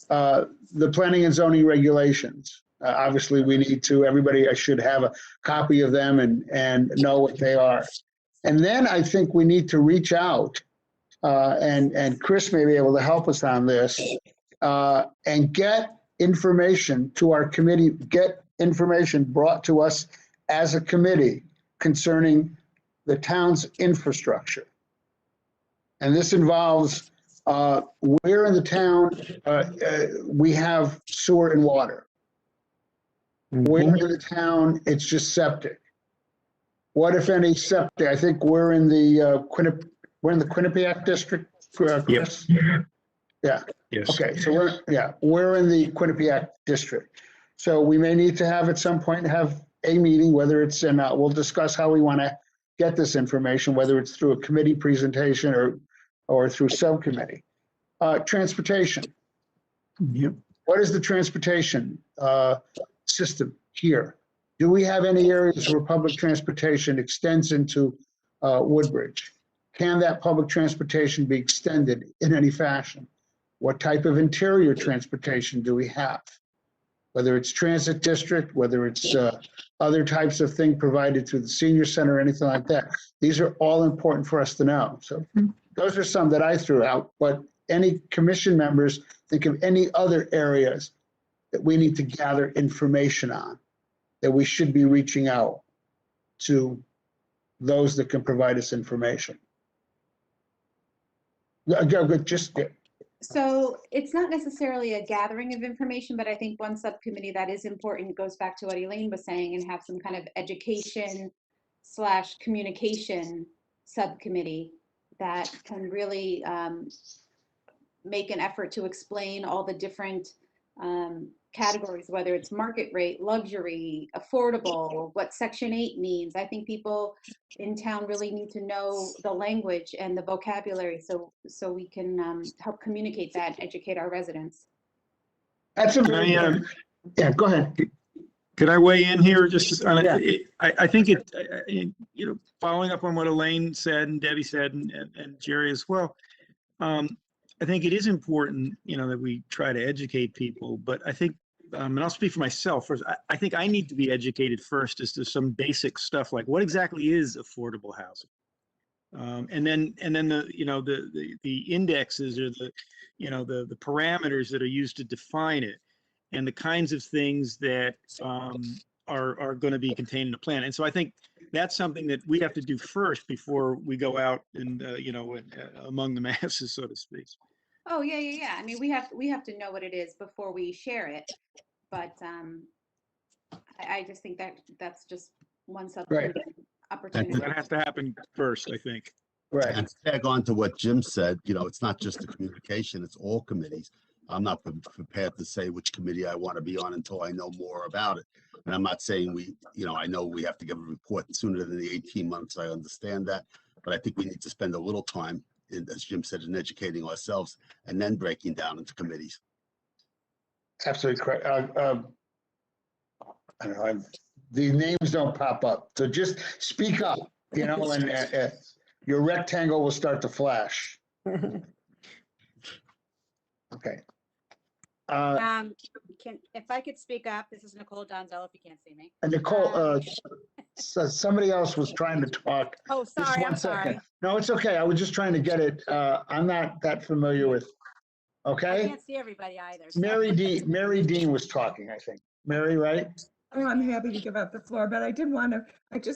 Speaker 1: the planning and zoning regulations. Obviously, we need to, everybody should have a copy of them and know what they are. And then I think we need to reach out, and Chris may be able to help us on this, and get information to our committee, get information brought to us as a committee concerning the town's infrastructure. And this involves where in the town we have sewer and water. Where in the town it's just septic. What if any septic? I think we're in the Quinnipiac district, Chris? Yeah.
Speaker 9: Yes.
Speaker 1: Okay, so we're in the Quinnipiac district. So we may need to have at some point have a meeting, whether it's in, we'll discuss how we want to get this information, whether it's through a committee presentation or through subcommittee. Transportation.
Speaker 9: Yep.
Speaker 1: What is the transportation system here? Do we have any areas where public transportation extends into Woodbridge? Can that public transportation be extended in any fashion? What type of interior transportation do we have? Whether it's transit district, whether it's other types of thing provided through the senior center or anything like that. These are all important for us to know. So those are some that I threw out, but any commission members think of any other areas that we need to gather information on, that we should be reaching out to those that can provide us information.
Speaker 4: So it's not necessarily a gathering of information, but I think one subcommittee that is important goes back to what Elaine was saying, and have some kind of education/communication subcommittee that can really make an effort to explain all the different categories, whether it's market rate, luxury, affordable, what Section 8 means. I think people in town really need to know the language and the vocabulary so we can help communicate that, educate our residents.
Speaker 1: That's a very yeah, go ahead.
Speaker 9: Could I weigh in here just on it? I think you know, following up on what Elaine said and Debbie said and Jerry as well, I think it is important, you know, that we try to educate people, but I think, and I'll speak for myself first, I think I need to be educated first as to some basic stuff like what exactly is affordable housing. And then the, you know, the indexes or the, you know, the parameters that are used to define it and the kinds of things that are going to be contained in a plan. And so I think that's something that we have to do first before we go out and, among the masses, so to speak.
Speaker 4: Oh, yeah. I mean, we have to know what it is before we share it. But I just think that's just one
Speaker 1: Right.
Speaker 4: opportunity.
Speaker 9: That has to happen first, I think.
Speaker 1: Right.
Speaker 13: And to tag on to what Jim said, it's not just the communication, it's all committees. I'm not prepared to say which committee I want to be on until I know more about it. And I'm not saying I know we have to give a report sooner than the 18 months. I understand that. But I think we need to spend a little time, as Jim said, in educating ourselves and then breaking down into committees.
Speaker 1: Absolutely correct. I don't know. The names don't pop up. So just speak up, and your rectangle will start to flash. Okay.
Speaker 7: If I could speak up, this is Nicole Donzello, if you can't see me.
Speaker 1: And Nicole, somebody else was trying to talk.
Speaker 7: Oh,
Speaker 1: Just
Speaker 7: sorry,
Speaker 1: one
Speaker 7: I'm sorry.
Speaker 1: second. No, it's okay. I was just trying to get it. I'm not that familiar with.
Speaker 7: I
Speaker 1: Okay.
Speaker 7: can't see everybody either. So.
Speaker 1: Mary Dean was talking, I think. Mary, right?
Speaker 5: Oh, I'm happy to give up the floor, but I just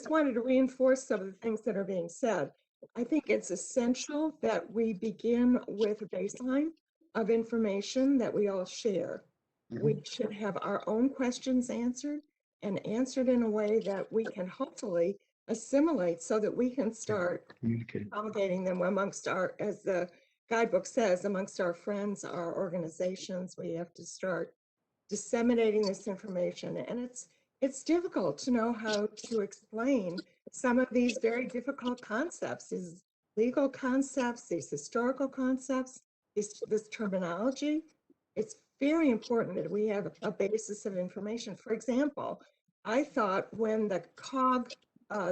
Speaker 5: wanted to reinforce some of the things that are being said. I think it's essential that we begin with a baseline of information that we all share. We should have our own questions answered and answered in a way that we can hopefully assimilate so that we can start promulgating them amongst as the guidebook says, amongst our friends, our organizations. We have to start disseminating this information, and it's difficult to know how to explain some of these very difficult concepts, these legal concepts, these historical concepts, this terminology. It's very important that we have a basis of information. For example, I thought when the COG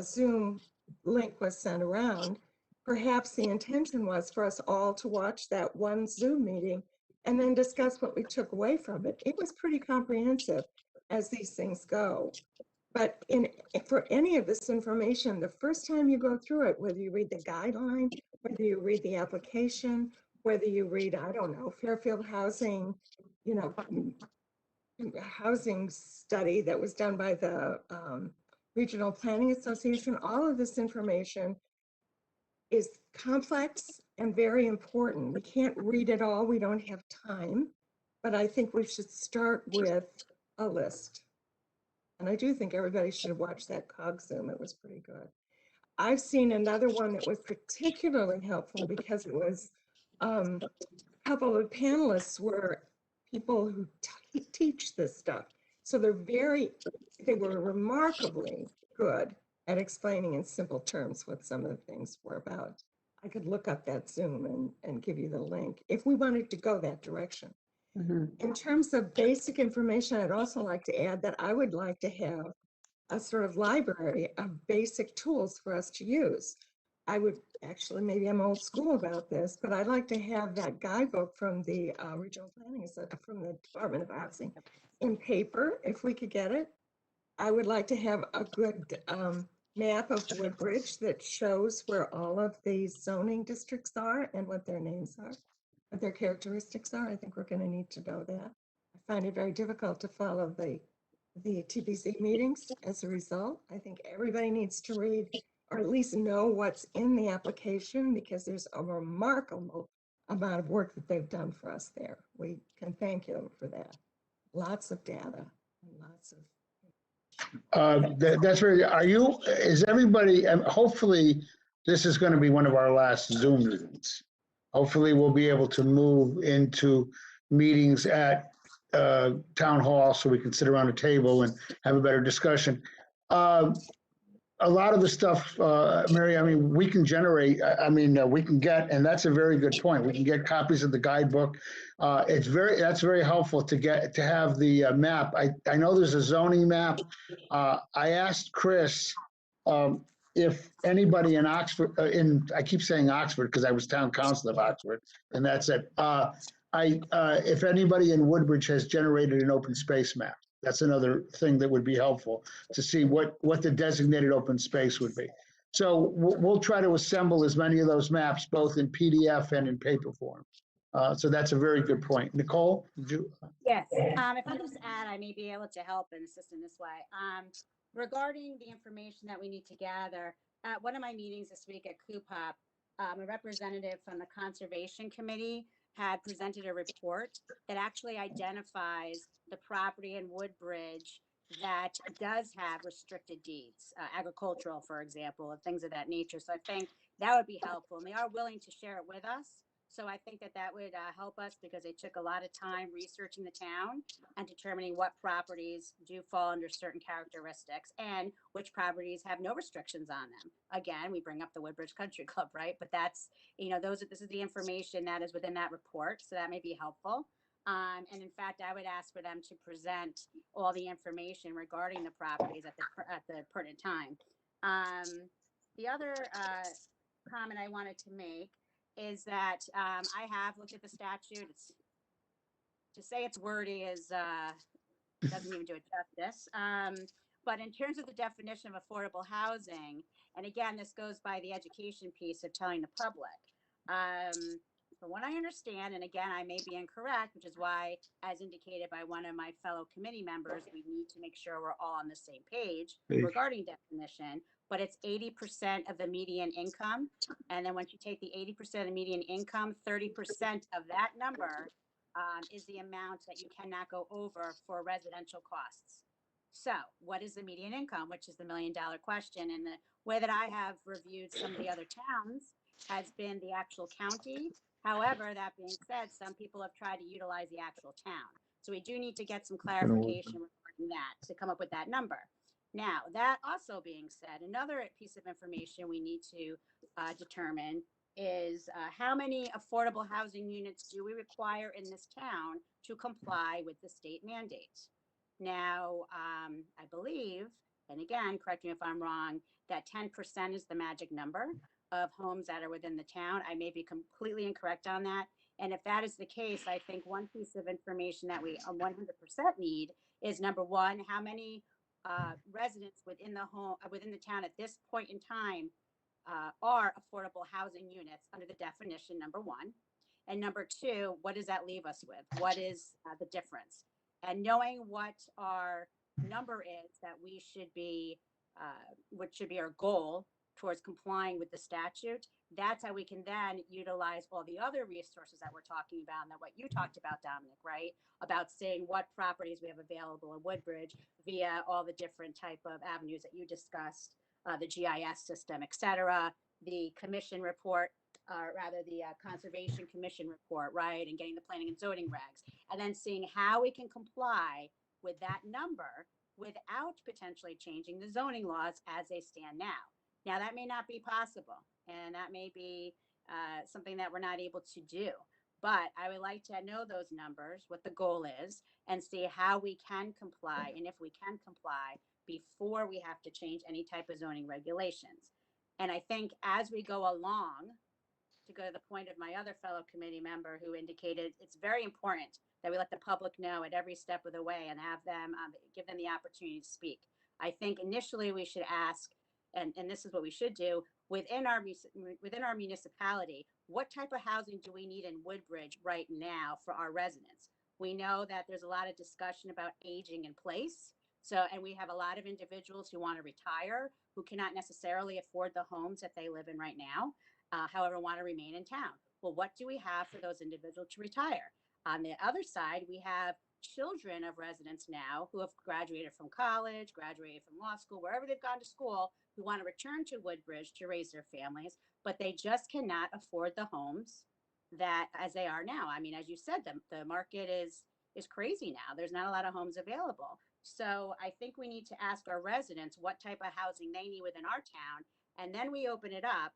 Speaker 5: Zoom link was sent around, perhaps the intention was for us all to watch that one Zoom meeting and then discuss what we took away from it. It was pretty comprehensive as these things go. But for any of this information, the first time you go through it, whether you read the guideline, whether you read the application, whether you read, I don't know, Fairfield Housing, housing study that was done by the Regional Planning Association, all of this information is complex and very important. We can't read it all. We don't have time, but I think we should start with a list. And I do think everybody should watch that COG Zoom. It was pretty good. I've seen another one that was particularly helpful because it was a couple of panelists were people who teach this stuff. So they were remarkably good at explaining in simple terms what some of the things were about. I could look up that Zoom and give you the link if we wanted to go that direction. In terms of basic information, I'd also like to add that I would like to have a sort of library of basic tools for us to use. I would actually, maybe I'm old school about this, but I'd like to have that guidebook from the Regional Planning, from the Department of Housing in paper, if we could get it. I would like to have a good map of Woodbridge that shows where all of these zoning districts are and what their names are, what their characteristics are. I think we're going to need to know that. I find it very difficult to follow the TPC meetings as a result. I think everybody needs to read or at least know what's in the application because there's a remarkable amount of work that they've done for us there. We can thank them for that. Lots of data and lots of
Speaker 1: that's very, is everybody, hopefully this is going to be one of our last Zoom meetings. Hopefully we'll be able to move into meetings at town hall so we can sit around a table and have a better discussion. A lot of the stuff, Mary, we can generate, we can get, and that's a very good point. We can get copies of the guidebook. That's very helpful to have the map. I know there's a zoning map. I asked Chris if anybody in Oxford, I keep saying Oxford because I was town council of Oxford, and that's it. If anybody in Woodbridge has generated an open space map. That's another thing that would be helpful to see what the designated open space would be. So we'll try to assemble as many of those maps, both in PDF and in paper form. So that's a very good point. Nicole, did you?
Speaker 7: Yes, if I just add, I may be able to help and assist in this way. Regarding the information that we need to gather, at one of my meetings this week at COOPOP, a representative from the Conservation Committee had presented a report that actually identifies the property in Woodbridge that does have restricted deeds, agricultural, for example, and things of that nature. So I think that would be helpful, and they are willing to share it with us. So I think that that would help us because they took a lot of time researching the town and determining what properties do fall under certain characteristics and which properties have no restrictions on them. Again, we bring up the Woodbridge Country Club, right? But that's, this is the information that is within that report. So that may be helpful. And in fact, I would ask for them to present all the information regarding the properties at the pertinent time. The other comment I wanted to make is that I have looked at the statute. To say it's wordy is doesn't even do it justice. But in terms of the definition of affordable housing, and again, this goes by the education piece of telling the public. From what I understand, and again, I may be incorrect, which is why, as indicated by one of my fellow committee members, we need to make sure we're all on the same page regarding definition. But it's 80% of the median income. And then once you take the 80% of the median income, 30% of that number is the amount that you cannot go over for residential costs. So what is the median income, which is the $1 million question? And the way that I have reviewed some of the other towns has been the actual county. However, that being said, some people have tried to utilize the actual town. So we do need to get some clarification regarding that to come up with that number. Now, that also being said, another piece of information we need to determine is how many affordable housing units do we require in this town to comply with the state mandate? Now, I believe, and again, correct me if I'm wrong, that 10% is the magic number of homes that are within the town. I may be completely incorrect on that. And if that is the case, I think one piece of information that we 100% need is, number one, how many residents within the town at this point in time are affordable housing units under the definition, number one. And number two, what does that leave us with? What is the difference? And knowing what our number is that we should be, what should be our goal towards complying with the statute, that's how we can then utilize all the other resources that we're talking about, and that what you talked about, Dominic, right? About saying what properties we have available in Woodbridge via all the different type of avenues that you discussed, the GIS system, et cetera, the commission report, rather the Conservation Commission report, right? And getting the planning and zoning regs, and then seeing how we can comply with that number without potentially changing the zoning laws as they stand now. Now, that may not be possible, and that may be something that we're not able to do. But I would like to know those numbers, what the goal is, and see how we can comply, and if we can comply before we have to change any type of zoning regulations. And I think as we go along, to go to the point of my other fellow committee member who indicated it's very important that we let the public know at every step of the way and have them, give them the opportunity to speak. I think initially we should ask, and this is what we should do, within our municipality, what type of housing do we need in Woodbridge right now for our residents? We know that there's a lot of discussion about aging in place. So, and we have a lot of individuals who want to retire, who cannot necessarily afford the homes that they live in right now, however, want to remain in town. Well, what do we have for those individuals to retire? On the other side, we have children of residents now who have graduated from college, graduated from law school, wherever they've gone to school, who want to return to Woodbridge to raise their families, but they just cannot afford the homes that as they are now. I mean, as you said, the market is crazy now. There's not a lot of homes available. So I think we need to ask our residents what type of housing they need within our town. And then we open it up.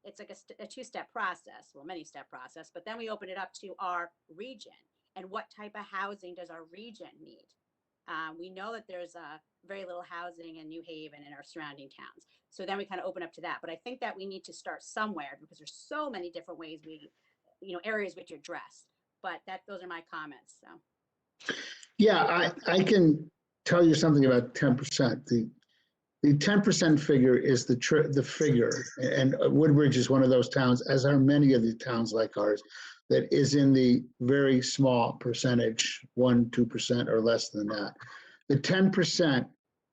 Speaker 7: It's like a two-step process, well, many-step process, but then we open it up to our region. And what type of housing does our region need? We know that there's very little housing in New Haven and our surrounding towns. So then we kind of open up to that. But I think that we need to start somewhere because there's so many different ways areas which address. But those are my comments. So.
Speaker 1: Yeah, I can tell you something about 10%. The 10% figure is the figure, and Woodbridge is one of those towns, as are many of the towns like ours, that is in the very small percentage, 1-2% or less than that. The 10%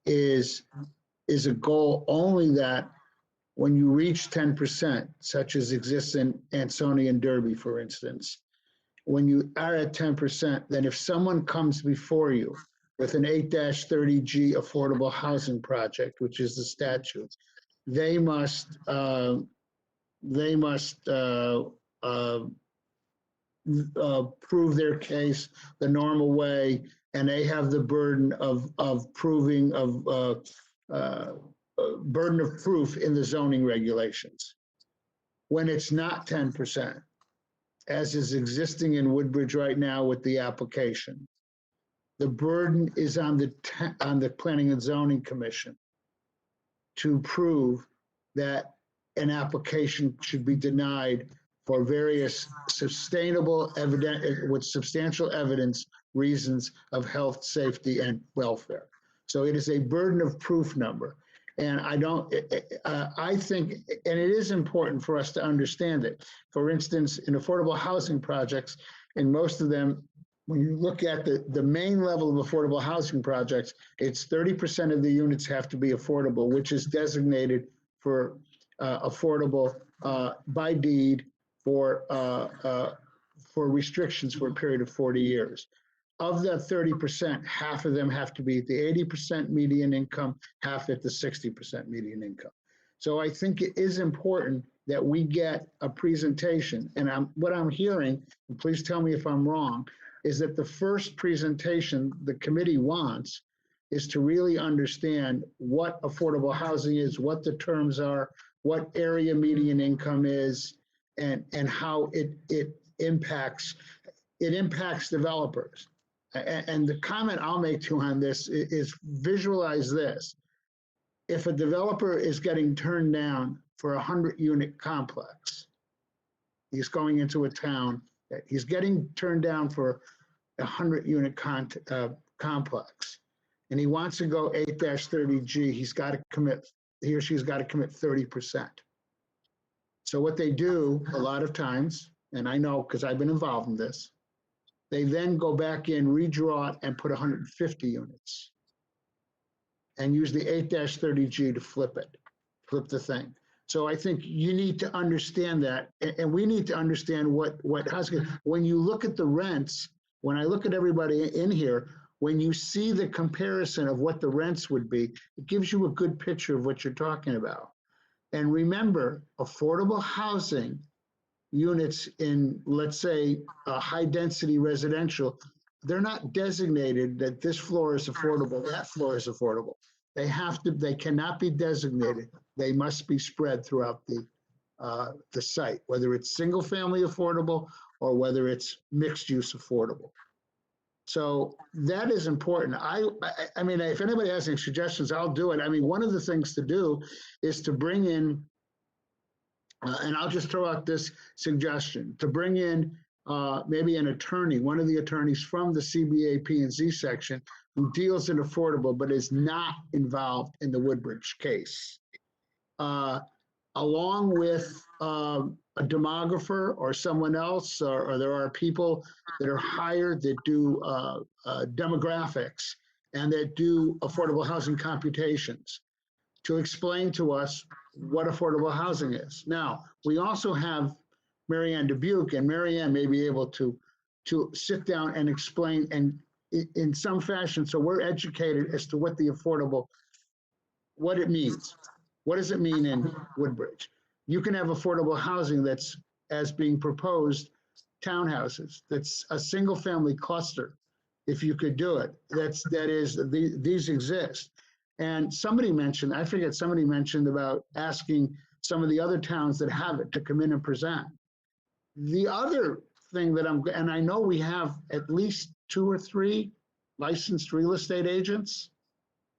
Speaker 1: is a goal only that when you reach 10%, such as exists in Ansonia and Derby, for instance, when you are at 10%, then if someone comes before you with an 8-30G affordable housing project, which is the statute, they must prove their case the normal way, and they have the burden of proving burden of proof in the zoning regulations. When it's not 10%, as is existing in Woodbridge right now with the application, the burden is on the Planning and Zoning Commission to prove that an application should be denied for various substantial evidence reasons of health, safety, and welfare. So it is a burden of proof number. And I think, and it is important for us to understand it. For instance, in affordable housing projects, in most of them, when you look at the main level of affordable housing projects, it's 30% of the units have to be affordable, which is designated for affordable by deed for restrictions for a period of 40 years. Of that 30%, half of them have to be at the 80% median income, half at the 60% median income. So I think it is important that we get a presentation. And what I'm hearing, and please tell me if I'm wrong, is that the first presentation the committee wants is to really understand what affordable housing is, what the terms are, what area median income is, and how it impacts developers. And the comment I'll make too on this is visualize this. If a developer is getting turned down for a 100-unit complex, he's going into a town, he's getting turned down for a 100-unit complex, and he wants to go 8-30G, he or she's got to commit 30%. So what they do a lot of times, and I know because I've been involved in this, they then go back in, redraw it, and put 150 units and use the 8-30G to flip the thing. So I think you need to understand that, and we need to understand what housing, when you look at the rents, when I look at everybody in here, when you see the comparison of what the rents would be, it gives you a good picture of what you're talking about. And remember, affordable housing units in, let's say, high density residential, they're not designated that this floor is affordable, that floor is affordable. They cannot be designated. They must be spread throughout the site, whether it's single family affordable or whether it's mixed use affordable. So that is important. I mean, if anybody has any suggestions, I'll do it. I mean, one of the things to do is to bring in, and I'll just throw out this suggestion, to bring in maybe an attorney, one of the attorneys from the CBA P&Z section who deals in affordable but is not involved in the Woodbridge case, along with a demographer or someone else, or there are people that are hired that do demographics and that do affordable housing computations to explain to us what affordable housing is. Now, we also have Marianne Dubuque, and Marianne may be able to sit down and explain and in some fashion, so we're educated as to what the affordable, what it means. What does it mean in Woodbridge? You can have affordable housing that's, as being proposed, townhouses. That's a single family cluster, if you could do it. These exist. And somebody mentioned about asking some of the other towns that have it to come in and present. The other thing and I know we have at least 2 or 3 licensed real estate agents.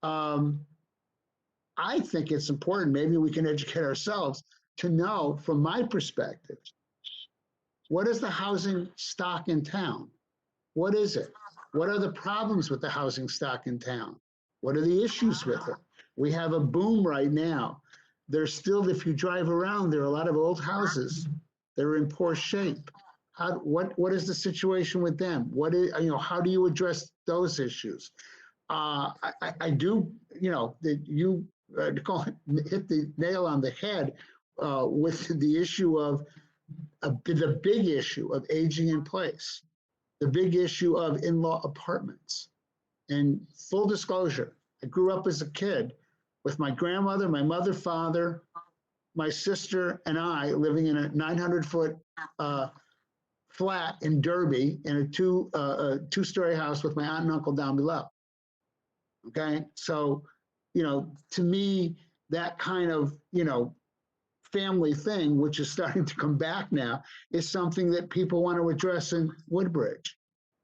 Speaker 1: I think it's important, maybe we can educate ourselves to know, from my perspective, what is the housing stock in town? What is it? What are the problems with the housing stock in town? What are the issues with it? We have a boom right now. There's still, if you drive around, there are a lot of old houses. They're in poor shape. What is the situation with them? What is, how do you address those issues? I do, that you hit the nail on the head with the issue of the big issue of aging in place, the big issue of in-law apartments. And full disclosure, I grew up as a kid with my grandmother, my mother, father, my sister, and I living in a 900-foot flat in Derby in a two-story house with my aunt and uncle down below. Okay, so, to me, that kind of, family thing, which is starting to come back now, is something that people want to address in Woodbridge.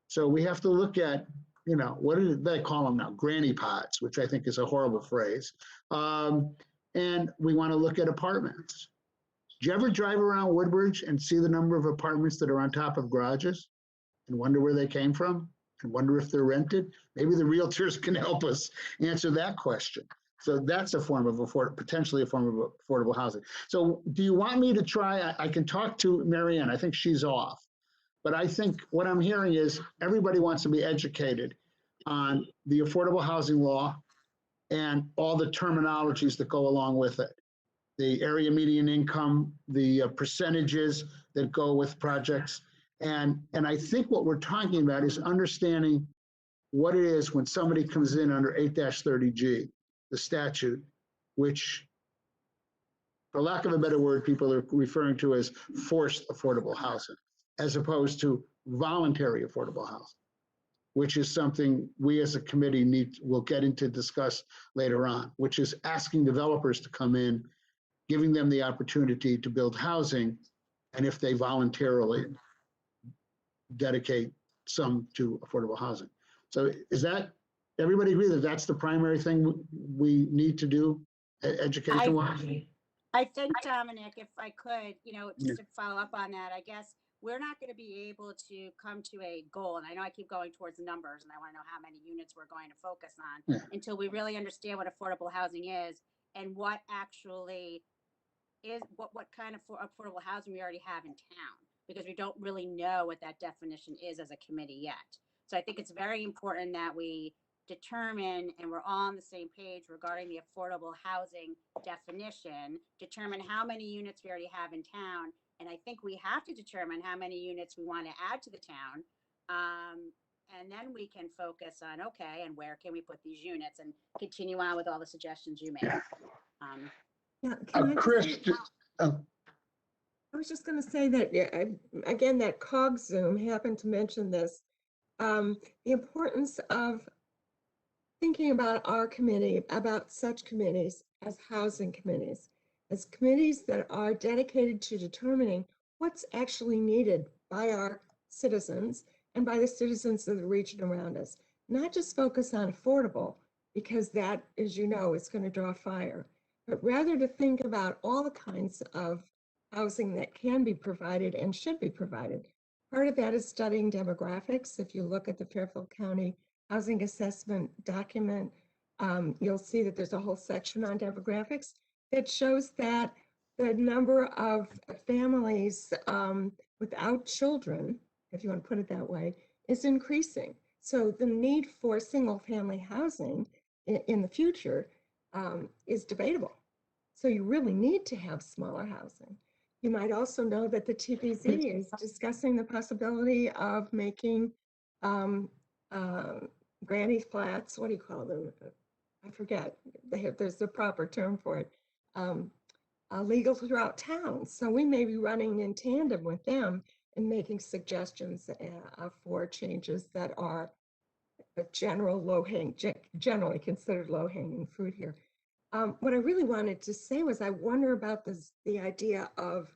Speaker 1: So we have to look at, what do they call them now? Granny pots, which I think is a horrible phrase. And we want to look at apartments. Do you ever drive around Woodbridge and see the number of apartments that are on top of garages and wonder where they came from and wonder if they're rented? Maybe the realtors can help us answer that question. So that's a form of potentially a form of affordable housing. So do you want me to try? I can talk to Marianne. I think she's off. But I think what I'm hearing is everybody wants to be educated on the affordable housing law and all the terminologies that go along with it. The area median income, the percentages that go with projects. And I think what we're talking about is understanding what it is when somebody comes in under 8-30G, the statute, which, for lack of a better word, people are referring to as forced affordable housing, as opposed to voluntary affordable housing, which is something we as a committee will get into discuss later on, which is asking developers to come in, giving them the opportunity to build housing, and if they voluntarily dedicate some to affordable housing. So is that, everybody agree that that's the primary thing we need to do education-wise?
Speaker 7: I think, Dominic, if I could, just to follow up on that, I guess we're not going to be able to come to a goal. And I know I keep going towards the numbers and I want to know how many units we're going to focus on until we really understand what affordable housing is and what actually is, what kind of affordable housing we already have in town, because we don't really know what that definition is as a committee yet. So I think it's very important that we determine, and we're all on the same page regarding the affordable housing definition, determine how many units we already have in town. And I think we have to determine how many units we want to add to the town. And then we can focus on, okay, and where can we put these units and continue on with all the suggestions you made.
Speaker 1: Chris,
Speaker 5: I was just going to say that, again, that COG Zoom happened to mention this, the importance of thinking about our committee, about such committees as housing committees, as committees that are dedicated to determining what's actually needed by our citizens and by the citizens of the region around us. Not just focus on affordable, because that, as you know, is going to draw fire, but rather to think about all the kinds of housing that can be provided and should be provided. Part of that is studying demographics. If you look at the Fairfield County Housing Assessment document, you'll see that there's a whole section on demographics that shows that the number of families without children, if you want to put it that way, is increasing. So the need for single-family housing in the future is debatable. So you really need to have smaller housing. You might also know that the TPZ is discussing the possibility of making granny flats, what do you call them? I forget, there's a proper term for it, legal throughout town. So we may be running in tandem with them and making suggestions for changes that are generally considered low-hanging fruit here. What I really wanted to say was I wonder about the idea of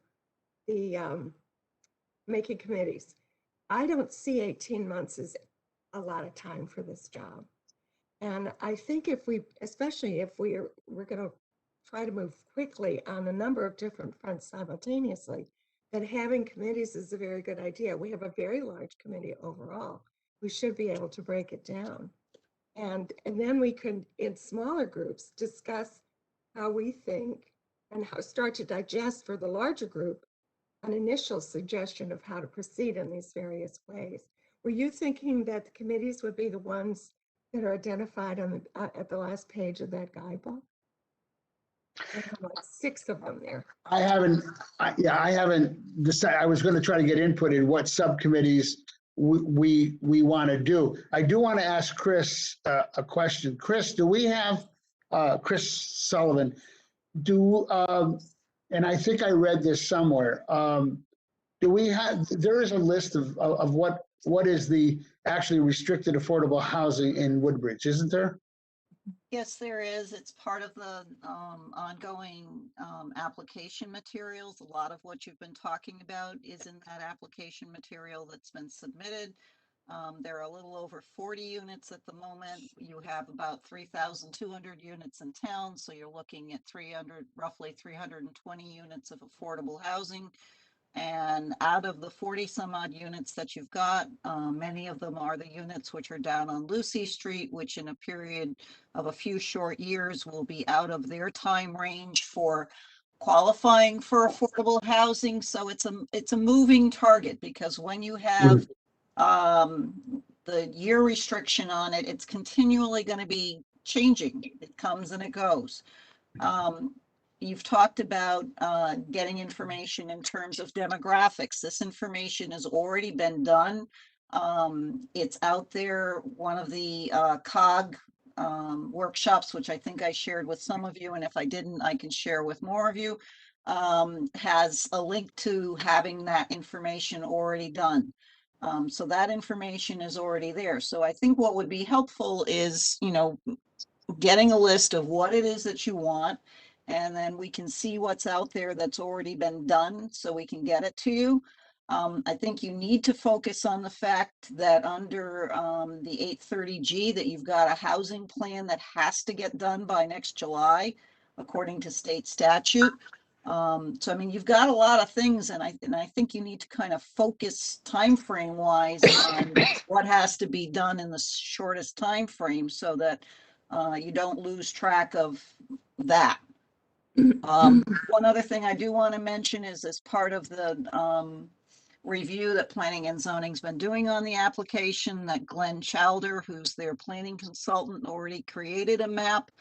Speaker 5: the making committees. I don't see 18 months as a lot of time for this job. And I think if we, especially if we're going to try to move quickly on a number of different fronts simultaneously, that having committees is a very good idea. We have a very large committee overall. We should be able to break it down. And then we can, in smaller groups, discuss how we think and how start to digest for the larger group an initial suggestion of how to proceed in these various ways. Were you thinking that the committees would be the ones that are identified on the at the last page of that guidebook? There are like 6 of them there.
Speaker 1: I haven't decided. I was going to try to get input in what subcommittees we want to do. I do want to ask Chris a question. Chris, do we have Chris Sullivan? And I think I read this somewhere. Do we have? There is a list of what is the actually restricted affordable housing in Woodbridge, isn't there?
Speaker 2: Yes, there is. It's part of the ongoing application materials. A lot of what you've been talking about is in that application material that's been submitted. There are a little over 40 units at the moment. You have about 3,200 units in town, so you're looking at roughly 320 units of affordable housing. And out of the 40 some odd units that you've got, many of them are the units which are down on Lucy Street, which in a period of a few short years will be out of their time range for qualifying for affordable housing. So it's a moving target, because when you have the year restriction on it, it's continually going to be changing. It comes and it goes. You've talked about getting information in terms of demographics. This information has already been done. It's out there. One of the COG workshops, which I think I shared with some of you, and if I didn't, I can share with more of you, has a link to having that information already done. So that information is already there. So I think what would be helpful is, getting a list of what it is that you want, and then we can see what's out there that's already been done so we can get it to you. I think you need to focus on the fact that under the 830G that you've got a housing plan that has to get done by next July, according to state statute. So, I mean, you've got a lot of things, and I think you need to kind of focus time frame wise on what has to be done in the shortest time frame so that you don't lose track of that. One other thing I do want to mention is, as part of the review that Planning and Zoning's been doing on the application, that Glenn Chowder, who's their planning consultant, already created a map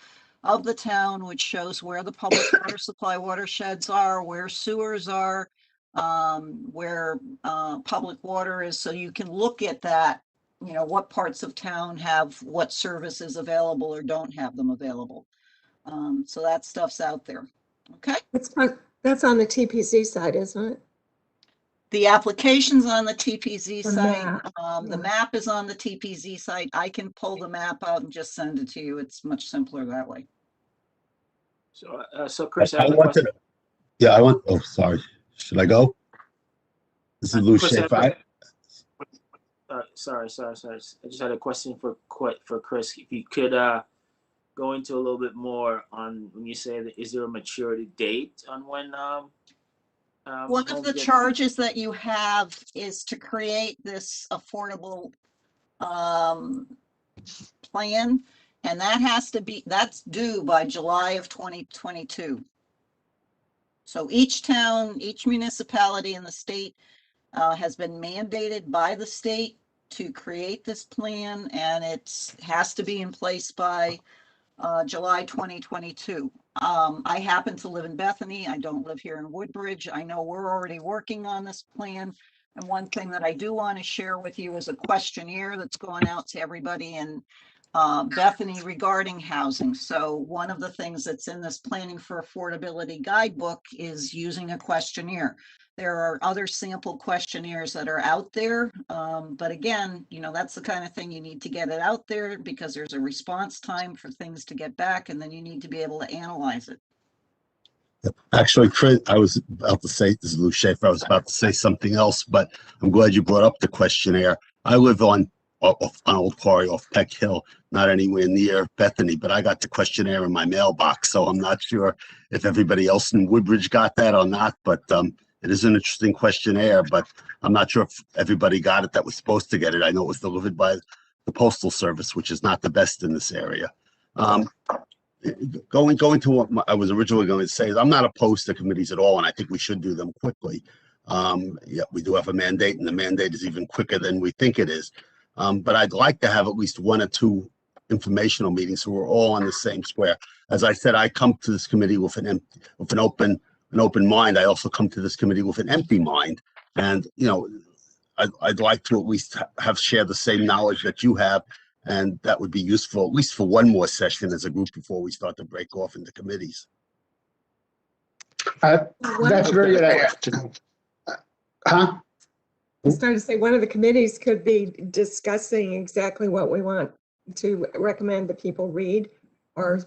Speaker 2: of the town which shows where the public water supply watersheds are, where sewers are, where public water is, so you can look at that, what parts of town have what services available or don't have them available. So that stuff's out there. Okay.
Speaker 5: That's on the TPZ side, isn't it?
Speaker 2: The application's on the TPZ
Speaker 5: The
Speaker 2: site.
Speaker 5: map,
Speaker 2: The map is on the TPZ site. I can pull the map out and just send it to you. It's much simpler that way.
Speaker 11: So Chris, I have a question.
Speaker 13: Oh, sorry. Should I go? This is Lou Schaefer.
Speaker 11: Sorry. I just had a question for Chris. If you could go into a little bit more on when you say that, is there a maturity date on when?
Speaker 2: One of the charges that you have is to create this affordable plan, and that's due by July of 2022. So each town, each municipality in the state has been mandated by the state to create this plan, and it has to be in place by July 2022. I happen to live in Bethany. I don't live here in Woodbridge. I know we're already working on this plan. And one thing that I do want to share with you is a questionnaire that's going out to everybody in Bethany regarding housing. So one of the things that's in this Planning for Affordability guidebook is using a questionnaire. There are other sample questionnaires that are out there. But again, that's the kind of thing you need to get it out there, because there's a response time for things to get back, and then you need to be able to analyze it.
Speaker 13: Actually, Chris, I was about to say, this is Lou Schaefer, I was about to say something else, but I'm glad you brought up the questionnaire. I live on Old Quarry off Peck Hill, not anywhere near Bethany, but I got the questionnaire in my mailbox, so I'm not sure if everybody else in Woodbridge got that or not, but it is an interesting questionnaire, but I'm not sure if everybody got it that was supposed to get it. I know it was delivered by the Postal Service, which is not the best in this area. Going to what I was originally going to say is I'm not opposed to committees at all, and I think we should do them quickly. Yeah, we do have a mandate, and the mandate is even quicker than we think it is. But I'd like to have at least 1 or 2 informational meetings so we're all on the same square. As I said, I come to this committee with an open mind. I also come to this committee with an empty mind. And, you know, I'd like to at least have shared the same knowledge that you have. And that would be useful, at least for 1 more session as a group before we start to break off into committees.
Speaker 1: That's very good. Huh?
Speaker 5: I started to say one of the committees could be discussing exactly what we want to recommend that people read or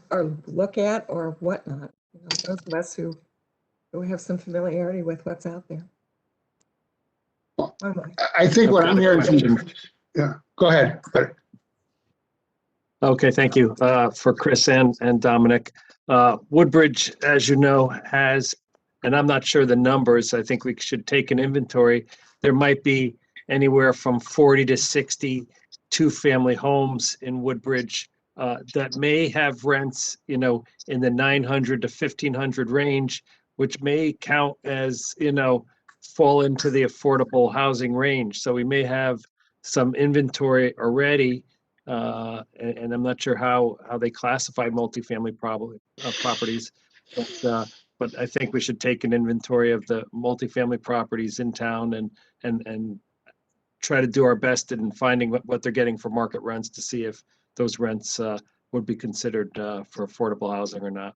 Speaker 5: look at or whatnot. You know, those of us who have some familiarity with what's out there.
Speaker 1: I think what I'm hearing from, yeah, go ahead.
Speaker 6: Okay, thank you for Chris and Dominic. Woodbridge, as you know, has, and I'm not sure the numbers, I think we should take an inventory. There might be anywhere from 40 to 60 two-family homes in Woodbridge that may have rents, you know, in the 900 to 1,500 range, which may count as, you know, fall into the affordable housing range. So we may have some inventory already, and I'm not sure how they classify multifamily properties, but I think we should take an inventory of the multifamily properties in town and try to do our best in finding what they're getting for market rents to see if those rents would be considered for affordable housing or not.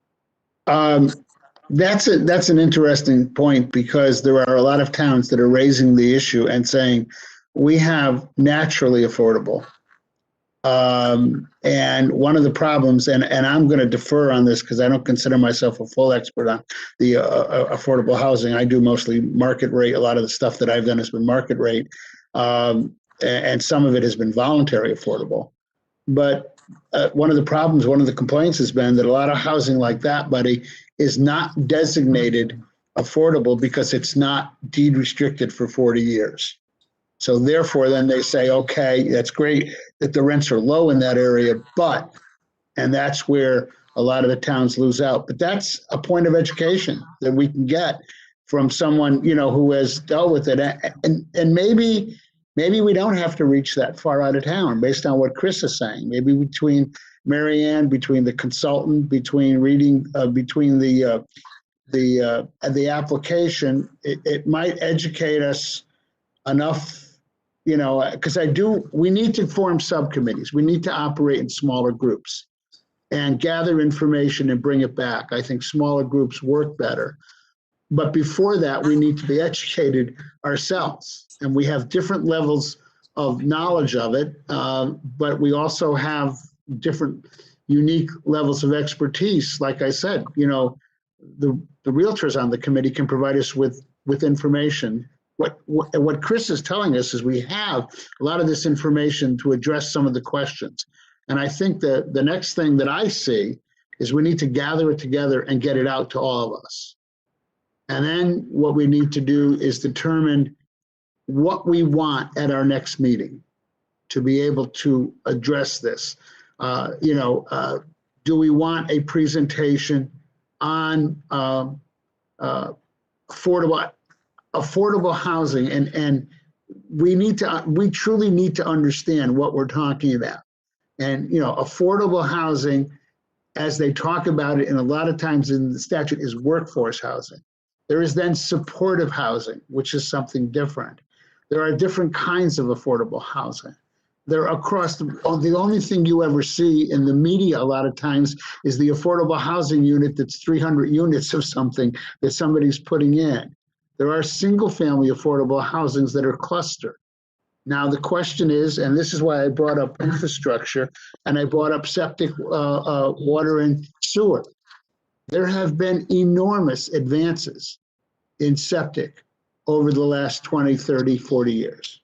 Speaker 1: That's an interesting point, because there are a lot of towns that are raising the issue and saying we have naturally affordable. And one of the problems, and I'm going to defer on this because I don't consider myself a full expert on the affordable housing. I do mostly market rate. A lot of the stuff that I've done has been market rate, and some of it has been voluntary affordable. But one of the problems, one of the complaints has been that a lot of housing like that, buddy, is not designated affordable because it's not deed restricted for 40 years. So therefore, then they say, okay, that's great that the rents are low in that area, but, and that's where a lot of the towns lose out. But that's a point of education that we can get from someone, you know, who has dealt with it. And maybe we don't have to reach that far out of town based on what Chris is saying. Maybe between Mary Ann, between the consultant, between reading, between the application, it might educate us enough, you know, because we need to form subcommittees. We need to operate in smaller groups and gather information and bring it back. I think smaller groups work better. But before that, we need to be educated ourselves. And we have different levels of knowledge of it, but we also have different unique levels of expertise. Like I said, you know, the realtors on the committee can provide us with information. What Chris is telling us is we have a lot of this information to address some of the questions. And I think that the next thing that I see is we need to gather it together and get it out to all of us. And then what we need to do is determine what we want at our next meeting to be able to address this. Do we want a presentation on affordable housing, and we truly need to understand what we're talking about. And, you know, affordable housing, as they talk about it, and a lot of times in the statute, is workforce housing. There is then supportive housing, which is something different. There are different kinds of affordable housing. They're across the only thing you ever see in the media a lot of times is the affordable housing unit that's 300 units of something that somebody's putting in. There are single-family affordable housings that are clustered. Now, the question is, and this is why I brought up infrastructure and I brought up septic, water and sewer. There have been enormous advances in septic over the last 20, 30, 40 years,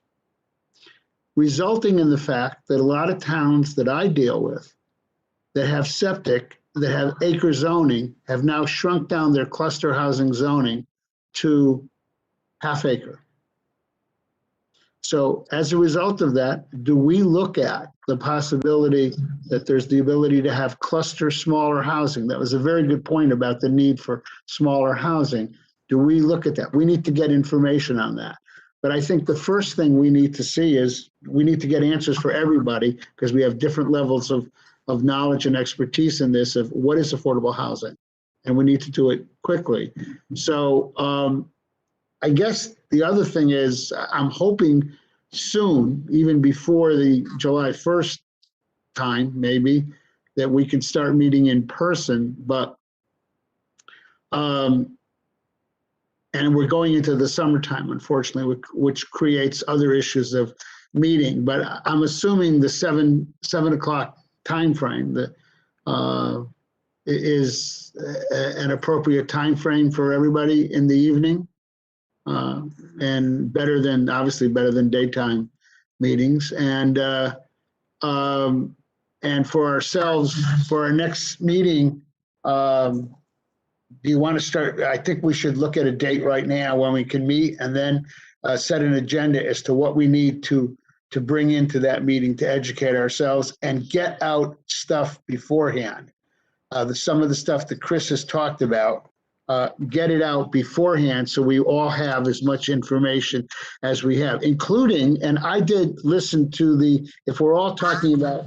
Speaker 1: resulting in the fact that a lot of towns that I deal with that have septic, that have acre zoning, have now shrunk down their cluster housing zoning to half acre. So as a result of that, do we look at the possibility that there's the ability to have cluster smaller housing? That was a very good point about the need for smaller housing. Do we look at that? We need to get information on that. But I think the first thing we need to see is we need to get answers for everybody because we have different levels of knowledge and expertise in this of what is affordable housing. And we need to do it quickly. So I guess the other thing is I'm hoping soon, even before the July 1st time, maybe, that we can start meeting in person, but and we're going into the summertime, unfortunately, which creates other issues of meeting. But I'm assuming the 7 o'clock timeframe that is an appropriate timeframe for everybody in the evening, and obviously better than daytime meetings. And for ourselves, for our next meeting, do you want to start? I think we should look at a date right now when we can meet, and then set an agenda as to what we need to bring into that meeting to educate ourselves and get out stuff beforehand. Some of the stuff that Chris has talked about, get it out beforehand so we all have as much information as we have, including, and I did listen to if we're all talking about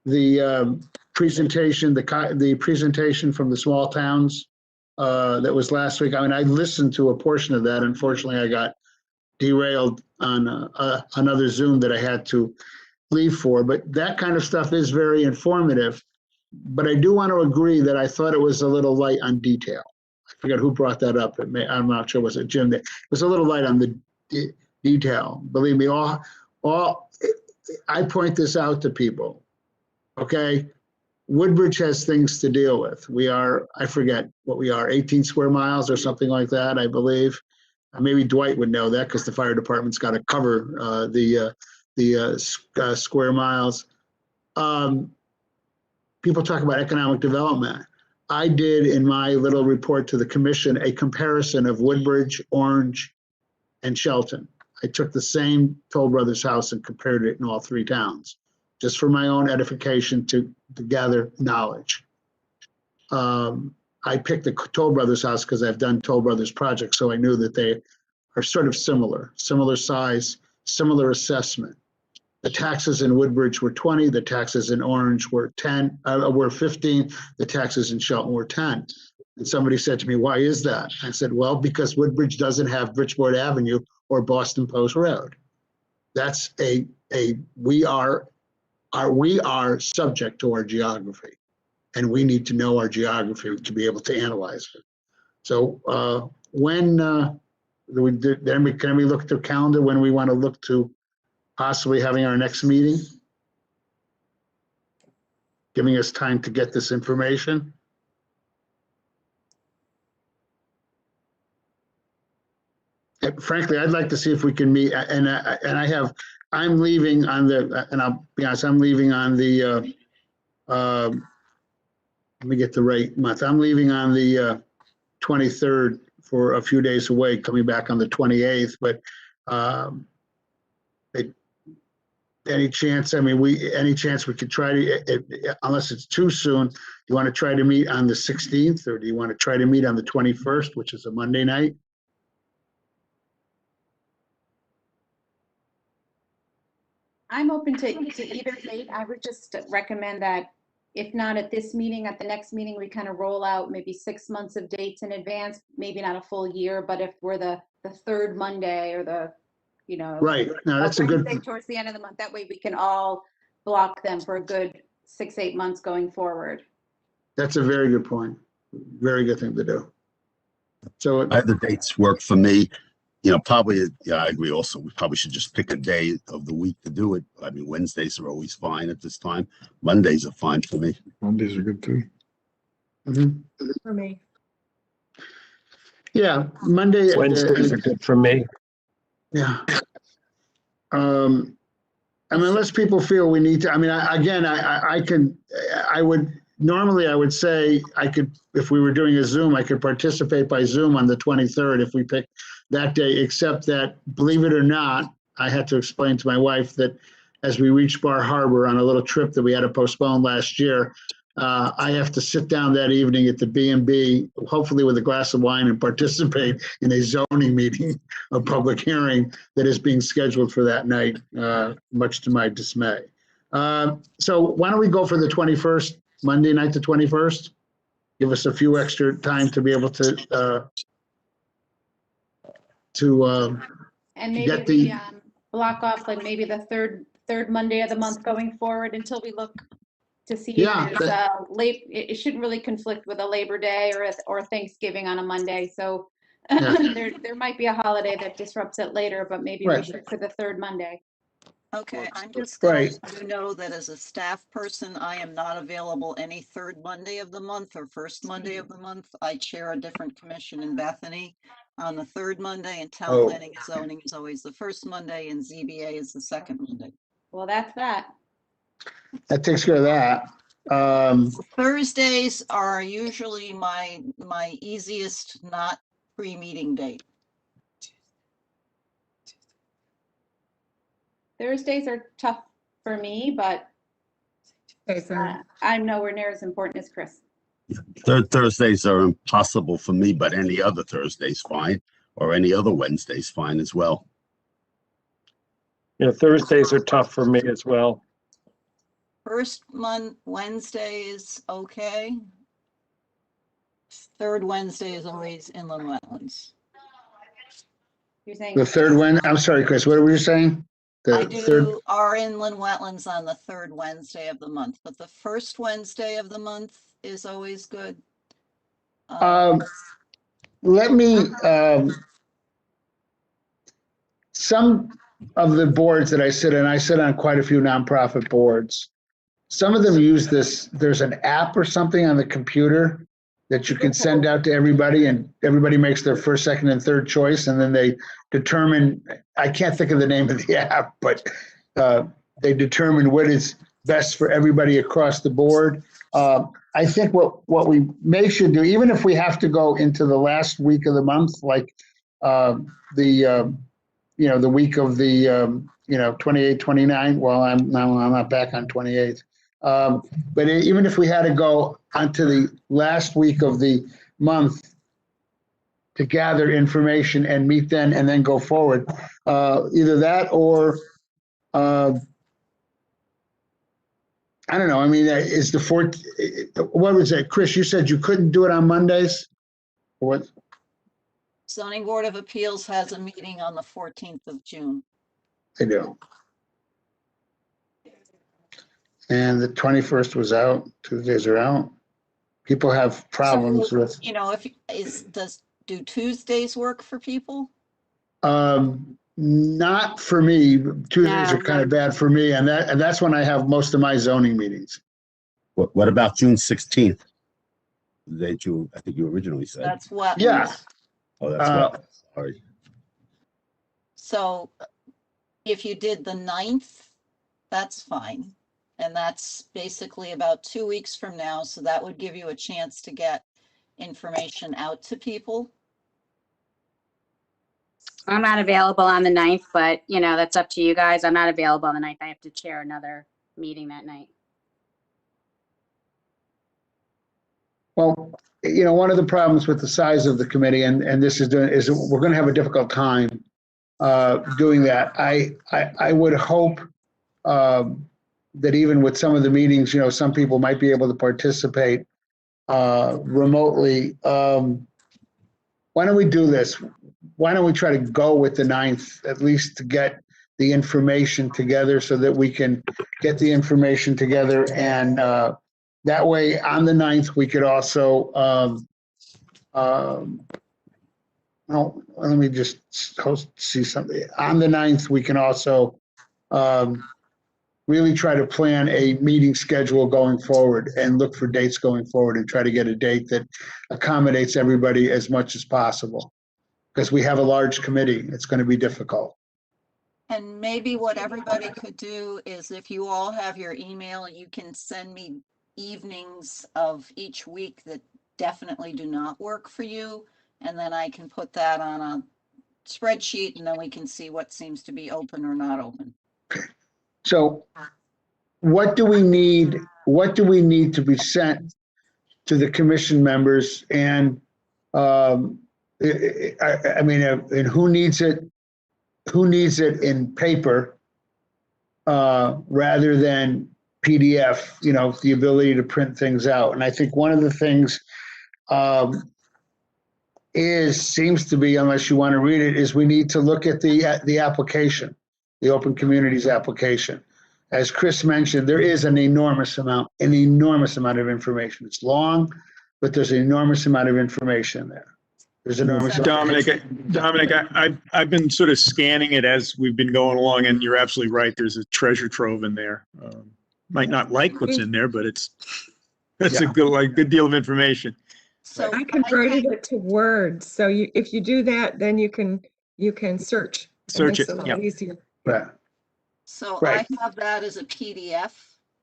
Speaker 1: the presentation, the presentation from the small towns that was last week. I mean, I listened to a portion of that. Unfortunately, I got derailed on another Zoom that I had to leave for, but that kind of stuff is very informative. But I do want to agree that I thought it was a little light on detail. I forget who brought that up. I'm not sure, was it Jim? It was a little light on the detail. Believe me, I point this out to people, okay? Woodbridge has things to deal with. We are, I forget what we are, 18 square miles or something like that, I believe. Maybe Dwight would know that because the fire department's got to cover the square miles. People talk about economic development. I did in my little report to the commission a comparison of Woodbridge, Orange, and Shelton. I took the same Toll Brothers house and compared it in all three towns, just for my own edification to gather knowledge. I picked the Toll Brothers house because I've done Toll Brothers projects, so I knew that they are sort of similar size, similar assessment. The taxes in Woodbridge were 20, the taxes in Orange were 15, the taxes in Shelton were 10. And somebody said to me, why is that? I said, well, because Woodbridge doesn't have Bridgeport Avenue or Boston Post Road. That's we are subject to our geography, and we need to know our geography to be able to analyze it. So can we look at the calendar when we want to look to possibly having our next meeting? Giving us time to get this information. And frankly, I'd like to see if we can meet, I'm leaving on the, and I'll be honest, I'm leaving on the, let me get the right month. I'm leaving on the 23rd for a few days away, coming back on the 28th, but any chance we could try to, unless it's too soon, you want to try to meet on the 16th, or do you want to try to meet on the 21st, which is a Monday night?
Speaker 4: I'm open to either date. I would just recommend that if not at this meeting, at the next meeting, we kind of roll out maybe 6 months of dates in advance, maybe not a full year, but if we're the third Monday or the,
Speaker 1: Right. No, that's a good.
Speaker 4: Wednesday towards the end of the month. That way we can all block them for a good 6-8 months going forward.
Speaker 1: That's a very good point. Very good thing to do. So
Speaker 13: either dates work for me. Probably, yeah, I agree also. We probably should just pick a day of the week to do it. I mean, Wednesdays are always fine at this time. Mondays are fine for me.
Speaker 9: Mondays are good too.
Speaker 1: Mm-hmm.
Speaker 5: For me.
Speaker 1: Yeah, Monday.
Speaker 6: Wednesdays are good for me.
Speaker 1: Yeah. Unless people feel we need to, normally I would say I could, if we were doing a Zoom, I could participate by Zoom on the 23rd if we pick that day, except that, believe it or not, I had to explain to my wife that as we reached Bar Harbor on a little trip that we had to postpone last year, I have to sit down that evening at the B&B, hopefully with a glass of wine, and participate in a zoning meeting, a public hearing that is being scheduled for that night, much to my dismay. So why don't we go for the 21st, Monday night, the 21st? Give us a few extra time to be able to
Speaker 4: And
Speaker 1: get
Speaker 4: maybe
Speaker 1: the-
Speaker 4: we block off like maybe the third Monday of the month going forward until we look to see
Speaker 1: Yeah,
Speaker 4: if there's it shouldn't really conflict with a Labor Day or Thanksgiving on a Monday. So
Speaker 1: Yeah.
Speaker 4: there might be a holiday that disrupts it later, but maybe we
Speaker 1: Right.
Speaker 4: should for the third Monday.
Speaker 2: Okay, I'm just
Speaker 1: Right.
Speaker 2: letting you know that as a staff person, I am not available any third Monday of the month or first Monday of the month. I chair a different commission in Bethany on the third Monday, and town
Speaker 1: Oh.
Speaker 2: planning and zoning is always the first Monday, and ZBA is the second Monday.
Speaker 4: Well, that's that.
Speaker 1: That takes care of that.
Speaker 2: Thursdays are usually my easiest, not pre-meeting date.
Speaker 4: Thursdays are tough for me, but I'm nowhere near as important as Chris.
Speaker 13: Thursdays are impossible for me, but any other Thursday's fine, or any other Wednesday's fine as well.
Speaker 6: Yeah, Thursdays are tough for me as well.
Speaker 2: First Wednesday is okay. Third Wednesday is always inland wetlands.
Speaker 4: You're saying
Speaker 1: The third Wednesday, I'm sorry, Chris, what were you saying?
Speaker 2: I
Speaker 1: The third,
Speaker 2: do our inland wetlands on the third Wednesday of the month, but the first Wednesday of the month is always good.
Speaker 1: let me, some of the boards that I sit on quite a few nonprofit boards. Some of them use this, there's an app or something on the computer that you can send out to everybody, and everybody makes their first, second, and third choice, and then they determine, I can't think of the name of the app, but they determine what is best for everybody across the board. I think what we should do, even if we have to go into the last week of the month, like the week of the 28, 29, well, I'm not back on 28th. But even if we had to go onto the last week of the month to gather information and meet then and then go forward, either that or I don't know. I mean, is the fourth? What was that, Chris? You said you couldn't do it on Mondays. What?
Speaker 2: Zoning Board of Appeals has a meeting on the 14th of June.
Speaker 1: They do. And the 21st was out. Tuesdays are out. People have problems
Speaker 2: So,
Speaker 1: with.
Speaker 2: Do Tuesdays work for people?
Speaker 1: Not for me. Tuesdays are
Speaker 7: No.
Speaker 1: kind of bad for me, and that's when I have most of my zoning meetings.
Speaker 13: What about June 16th? That I think you originally said.
Speaker 2: That's what.
Speaker 1: Yeah.
Speaker 13: Oh, that's what. Sorry.
Speaker 2: So if you did the 9th, that's fine. And that's basically about 2 weeks from now. So that would give you a chance to get information out to people.
Speaker 7: I'm not available on the 9th, but that's up to you guys. I'm not available on the 9th. I have to chair another meeting that night.
Speaker 1: Well, one of the problems with the size of the committee, and this is we're going to have a difficult time doing that. I would hope that even with some of the meetings, some people might be able to participate remotely. Why don't we do this? Why don't we try to go with the 9th, at least to get the information together so that we can get the information together, and that way on the 9th we could also let me just see something. On the 9th we can also really try to plan a meeting schedule going forward and look for dates going forward and try to get a date that accommodates everybody as much as possible. Because we have a large committee, it's going to be difficult.
Speaker 2: And maybe what everybody could do is, if you all have your email, you can send me evenings of each week that definitely do not work for you. And then I can put that on a spreadsheet, and then we can see what seems to be open or not open.
Speaker 1: So what do we need to be sent to the commission members? And I mean, and who needs it in paper rather than PDF, you know, the ability to print things out. And I think one of the things seems to be, unless you want to read it, is we need to look at the application, the Open Communities application. As Chris mentioned, there is an enormous amount of information. It's long, but there's an enormous amount of information there. There's enormous.
Speaker 9: Dominic, I've been sort of scanning it as we've been going along, and you're absolutely right. There's a treasure trove in there. Might not like what's in there, but it's a good deal of information.
Speaker 2: So
Speaker 5: I converted it to Word. So if you do that, then you can search.
Speaker 9: Search it.
Speaker 5: A lot
Speaker 9: Yeah.
Speaker 5: easier.
Speaker 1: Right.
Speaker 2: So
Speaker 1: Right.
Speaker 2: I have that as a PDF.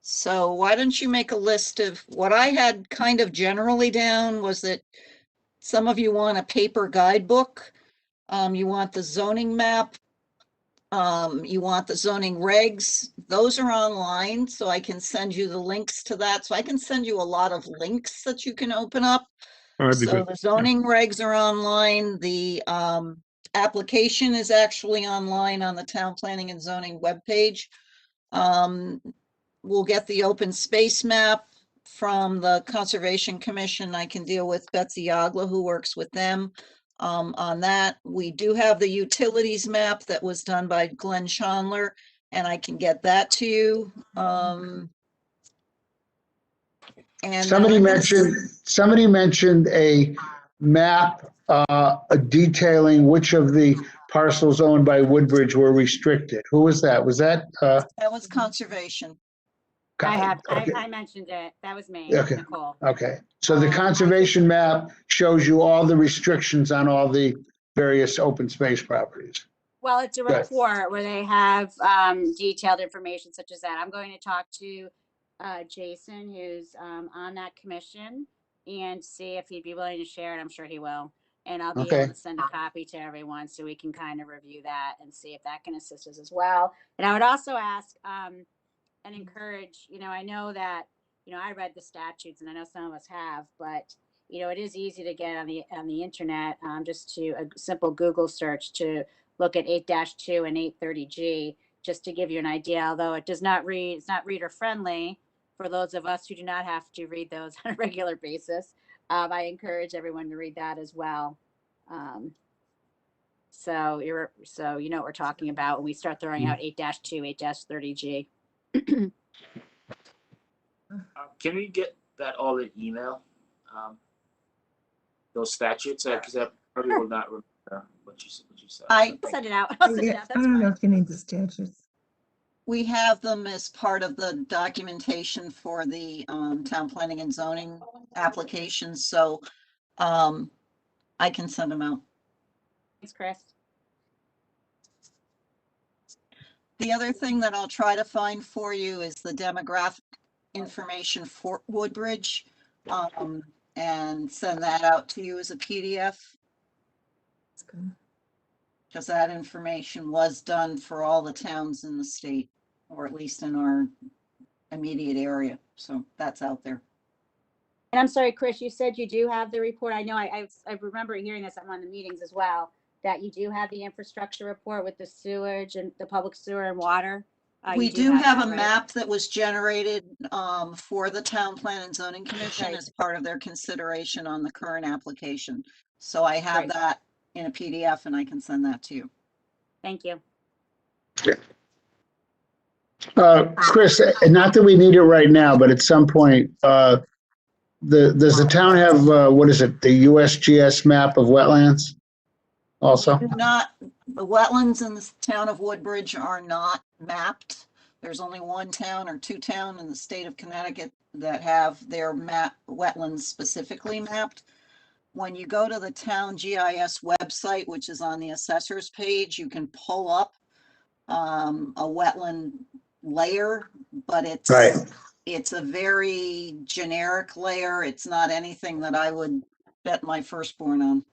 Speaker 2: So why don't you make a list of what I had kind of generally down was that some of you want a paper guidebook. You want the zoning map. You want the zoning regs. Those are online, so I can send you the links to that. So I can send you a lot of links that you can open up.
Speaker 9: Oh, that'd be
Speaker 2: So
Speaker 9: good.
Speaker 2: the zoning regs are online. The application is actually online on the Town Planning and Zoning webpage. We'll get the open space map from the Conservation Commission. I can deal with Betsy Ogla, who works with them on that. We do have the utilities map that was done by Glenn Chandler, and I can get that to you. And
Speaker 1: Somebody mentioned a map detailing which of the parcels owned by Woodbridge were restricted. Who was that? Was that?
Speaker 2: that was conservation.
Speaker 7: I mentioned it. That was me,
Speaker 1: Okay.
Speaker 7: Nicole.
Speaker 1: Okay. So the conservation map shows you all the restrictions on all the various open space properties.
Speaker 7: Well, it's a
Speaker 1: Good.
Speaker 7: report where they have detailed information such as that. I'm going to talk to Jason, who's on that commission, and see if he'd be willing to share it. I'm sure he will. And I'll be
Speaker 1: Okay.
Speaker 7: able to send a copy to everyone so we can kind of review that and see if that can assist us as well. And I would also ask and encourage, I know that, I read the statutes and I know some of us have, but, it is easy to get on the internet, just to a simple Google search to look at 8-2 and 830G, just to give you an idea, although it does not read, it's not reader friendly for those of us who do not have to read those on a regular basis. I encourage everyone to read that as well. So you know what we're talking about when we start throwing out 8-2, 8-30G.
Speaker 11: Can we get that all in email? Those statutes, because I probably will not remember what you said.
Speaker 2: I
Speaker 7: Send it out. I'll send it out.
Speaker 5: I
Speaker 7: That's
Speaker 5: don't know
Speaker 7: fine.
Speaker 5: if you need the statutes.
Speaker 2: We have them as part of the documentation for the Town Planning and Zoning applications, so I can send them out.
Speaker 7: Thanks, Chris.
Speaker 2: The other thing that I'll try to find for you is the demographic information for Woodbridge, and send that out to you as a PDF,
Speaker 5: That's good.
Speaker 2: because that information was done for all the towns in the state, or at least in our immediate area. So that's out there.
Speaker 7: And I'm sorry, Chris, you said you do have the report. I know I remember hearing this at one of the meetings as well, that you do have the infrastructure report with the sewage and the public sewer and water.
Speaker 2: We
Speaker 7: You
Speaker 2: do have
Speaker 7: that,
Speaker 2: a
Speaker 7: right?
Speaker 2: map that was generated for the Town Plan and Zoning Commission
Speaker 7: Right.
Speaker 2: as part of their consideration on the current application. So I have
Speaker 7: Right.
Speaker 2: that in a PDF and I can send that to you.
Speaker 7: Thank you.
Speaker 1: Chris, not that we need it right now, but at some point, does the town have, what is it, the USGS map of wetlands also?
Speaker 2: The wetlands in the town of Woodbridge are not mapped. There's only one town or two towns in the state of Connecticut that have their wetlands specifically mapped. When you go to the town GIS website, which is on the assessor's page, you can pull up a wetland layer, but it's a very generic layer. It's not anything that I would bet my firstborn on.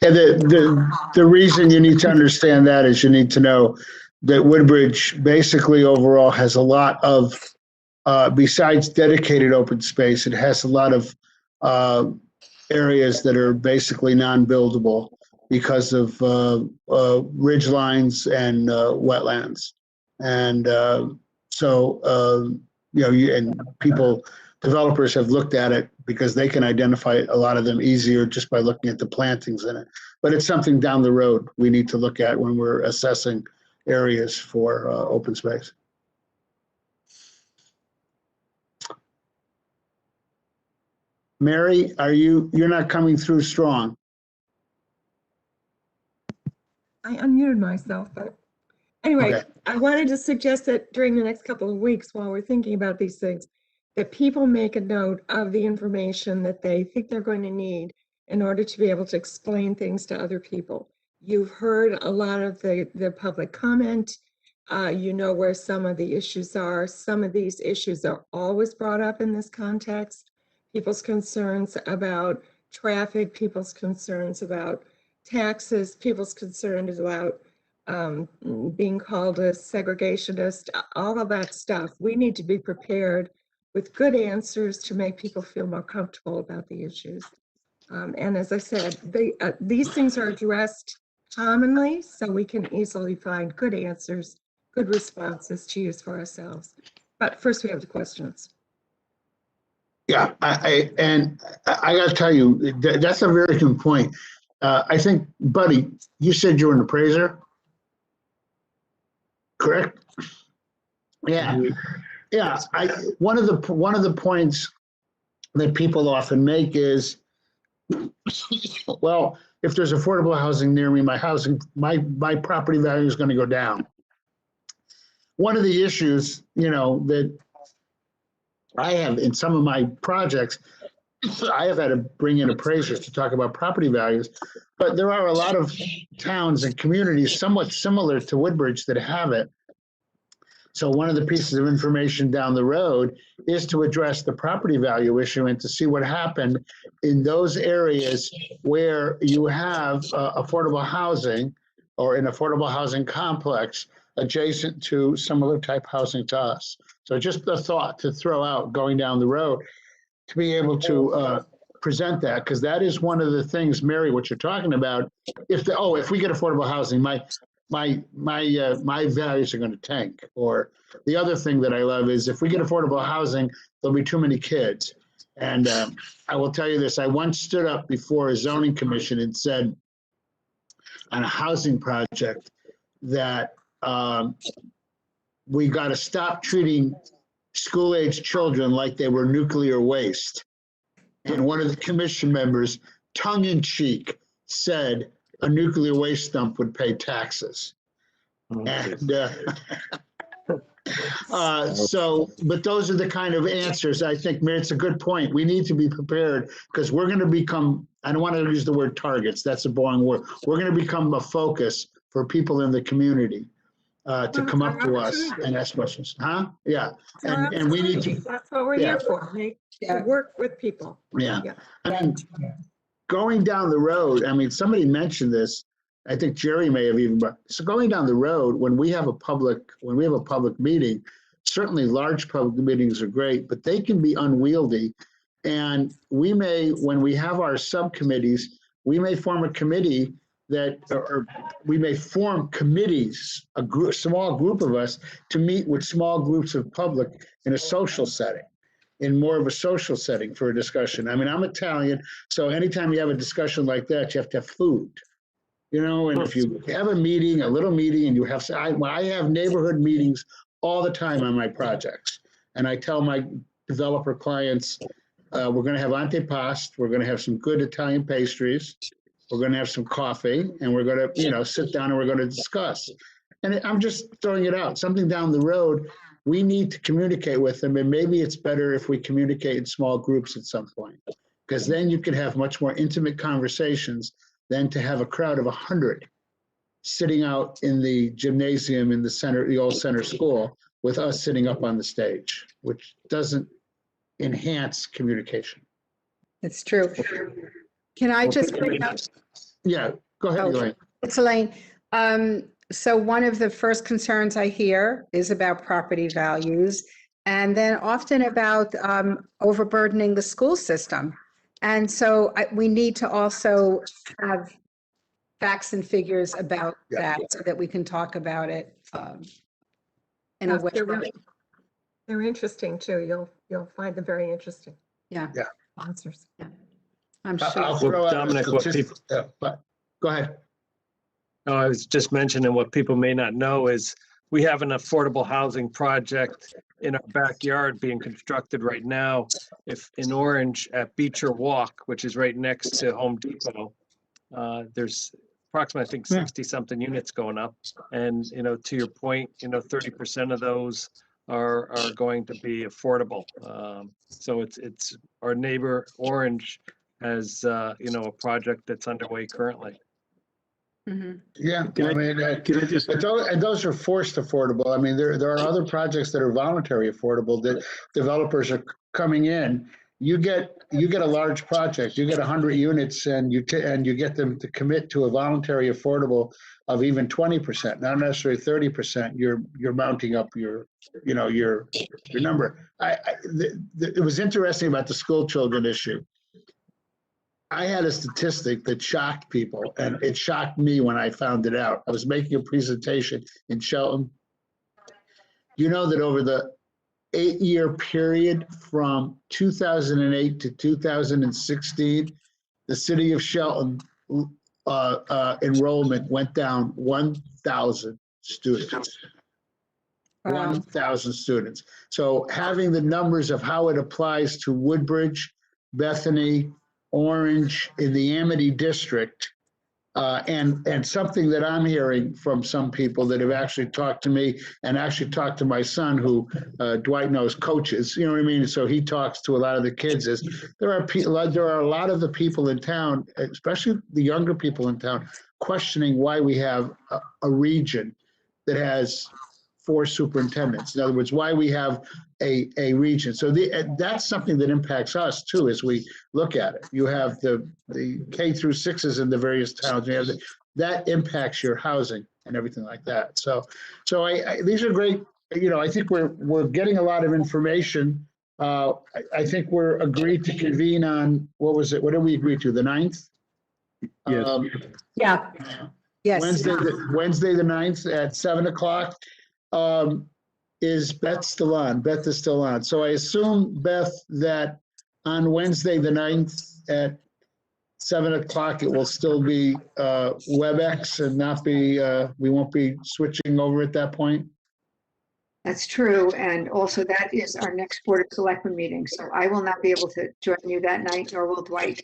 Speaker 1: And the reason you need to understand that is you need to know that Woodbridge basically overall has a lot of, besides dedicated open space, it has a lot of areas that are basically non-buildable because of ridge lines and wetlands. And and developers have looked at it because they can identify a lot of them easier just by looking at the plantings in it. But it's something down the road we need to look at when we're assessing areas for open space. Mary, you're not coming through strong.
Speaker 5: I unmuted myself, but anyway,
Speaker 1: Okay.
Speaker 5: I wanted to suggest that during the next couple of weeks, while we're thinking about these things, that people make a note of the information that they think they're going to need in order to be able to explain things to other people. You've heard a lot of the public comment. You know where some of the issues are. Some of these issues are always brought up in this context. People's concerns about traffic, people's concerns about taxes, people's concerns about being called a segregationist, all of that stuff. We need to be prepared with good answers to make people feel more comfortable about the issues. And as I said, these things are addressed commonly, so we can easily find good answers, good responses to use for ourselves. But first we have the questions.
Speaker 1: Yeah, I got to tell you, that's a very good point. I think, Buddy, you said you were an appraiser, correct? Yeah, yeah. One of the points that people often make is, well, if there's affordable housing near me, my property value is going to go down. One of the issues, that I have in some of my projects, I have had to bring in appraisers to talk about property values, but there are a lot of towns and communities somewhat similar to Woodbridge that have it. So one of the pieces of information down the road is to address the property value issue and to see what happened in those areas where you have affordable housing or an affordable housing complex adjacent to similar type housing to us. So just a thought to throw out going down the road to be able to present that, because that is one of the things, Mary, what you're talking about. If we get affordable housing, my values are going to tank. Or the other thing that I love is if we get affordable housing, there'll be too many kids. And I will tell you this: I once stood up before a zoning commission and said on a housing project that we got to stop treating school-age children like they were nuclear waste. And one of the commission members, tongue-in-cheek, said a nuclear waste dump would pay taxes. And but those are the kind of answers. I think, Mary, it's a good point. We need to be prepared because we're going to become, I don't want to use the word targets, that's a boring word. We're going to become a focus for people in the community. To come up to us and ask questions. Yeah. And we need to.
Speaker 5: That's what we're here for. To work with people.
Speaker 1: Yeah. I mean, going down the road, somebody mentioned this. I think Jerry may have even, so going down the road, when we have a public meeting, certainly large public meetings are great, but they can be unwieldy. And we may, when we have our subcommittees, we may form a committee or we may form committees, small group of us, to meet with small groups of public in a social setting, in more of a social setting for a discussion. I'm Italian, so anytime you have a discussion like that, you have to have food, and if you have a little meeting, and you have, I have neighborhood meetings all the time on my projects, and I tell my developer clients, we're going to have antipasto, we're going to have some good Italian pastries, we're going to have some coffee, and we're going to, sit down and we're going to discuss. And I'm just throwing it out. Something down the road, we need to communicate with them, and maybe it's better if we communicate in small groups at some point, because then you can have much more intimate conversations than to have a crowd of 100 sitting out in the gymnasium in the center, the old center school, with us sitting up on the stage, which doesn't enhance communication.
Speaker 8: It's true. Can I just bring up?
Speaker 1: Yeah, go ahead, Elaine.
Speaker 8: It's Elaine. So one of the first concerns I hear is about property values, and then often about overburdening the school system. And so we need to also have facts and figures about that so that we can talk about it in a way.
Speaker 5: They're interesting too. You'll find them very interesting.
Speaker 8: Yeah.
Speaker 1: Yeah.
Speaker 5: Answers.
Speaker 8: Yeah. I'm
Speaker 1: I'll
Speaker 8: sure.
Speaker 1: throw out
Speaker 6: Dominic, what people,
Speaker 1: but go ahead.
Speaker 6: no, I was just mentioning what people may not know is we have an affordable housing project in our backyard being constructed right now. If in Orange at Beecher Walk, which is right next to Home Depot, there's approximately, I think, 60 something units going up. And, to your point, 30% of those are going to be affordable. So it's our neighbor Orange has, a project that's underway currently.
Speaker 8: Mhm.
Speaker 1: Yeah,
Speaker 9: Can I just-
Speaker 1: but those are forced affordable. I mean, there are other projects that are voluntary affordable that developers are coming in. You get a large project, you get 100 units, and you get them to commit to a voluntary affordable of even 20%, not necessarily 30%. You're mounting up your number. It was interesting about the school children issue. I had a statistic that shocked people, and it shocked me when I found it out. I was making a presentation in Shelton. You know that over the 8-year period from 2008 to 2016, the city of Shelton enrollment went down 1,000 students.
Speaker 8: Wow.
Speaker 1: 1,000 students. So having the numbers of how it applies to Woodbridge, Bethany, Orange in the Amity district, and something that I'm hearing from some people that have actually talked to me and actually talked to my son, who Dwight knows coaches, you know what I mean? So he talks to a lot of the kids. Is there are a lot of the people in town, especially the younger people in town, questioning why we have a region that has 4 superintendents. In other words, why we have a region. So that's something that impacts us too as we look at it. You have the K through 6s in the various towns. You have that impacts your housing and everything like that. So these are great. I think we're getting a lot of information. I think we're agreed to convene on, what was it? What did we agree to? The 9th?
Speaker 9: Yes.
Speaker 8: Yeah. Yes.
Speaker 1: Wednesday the 9th at 7:00. Is Beth still on? Beth is still on. So I assume, Beth, that on Wednesday the 9th at 7:00, it will still be WebEx and not be, we won't be switching over at that point?
Speaker 3: That's true. And also that is our next Board of Selectmen meeting. So I will not be able to join you that night, nor will Dwight.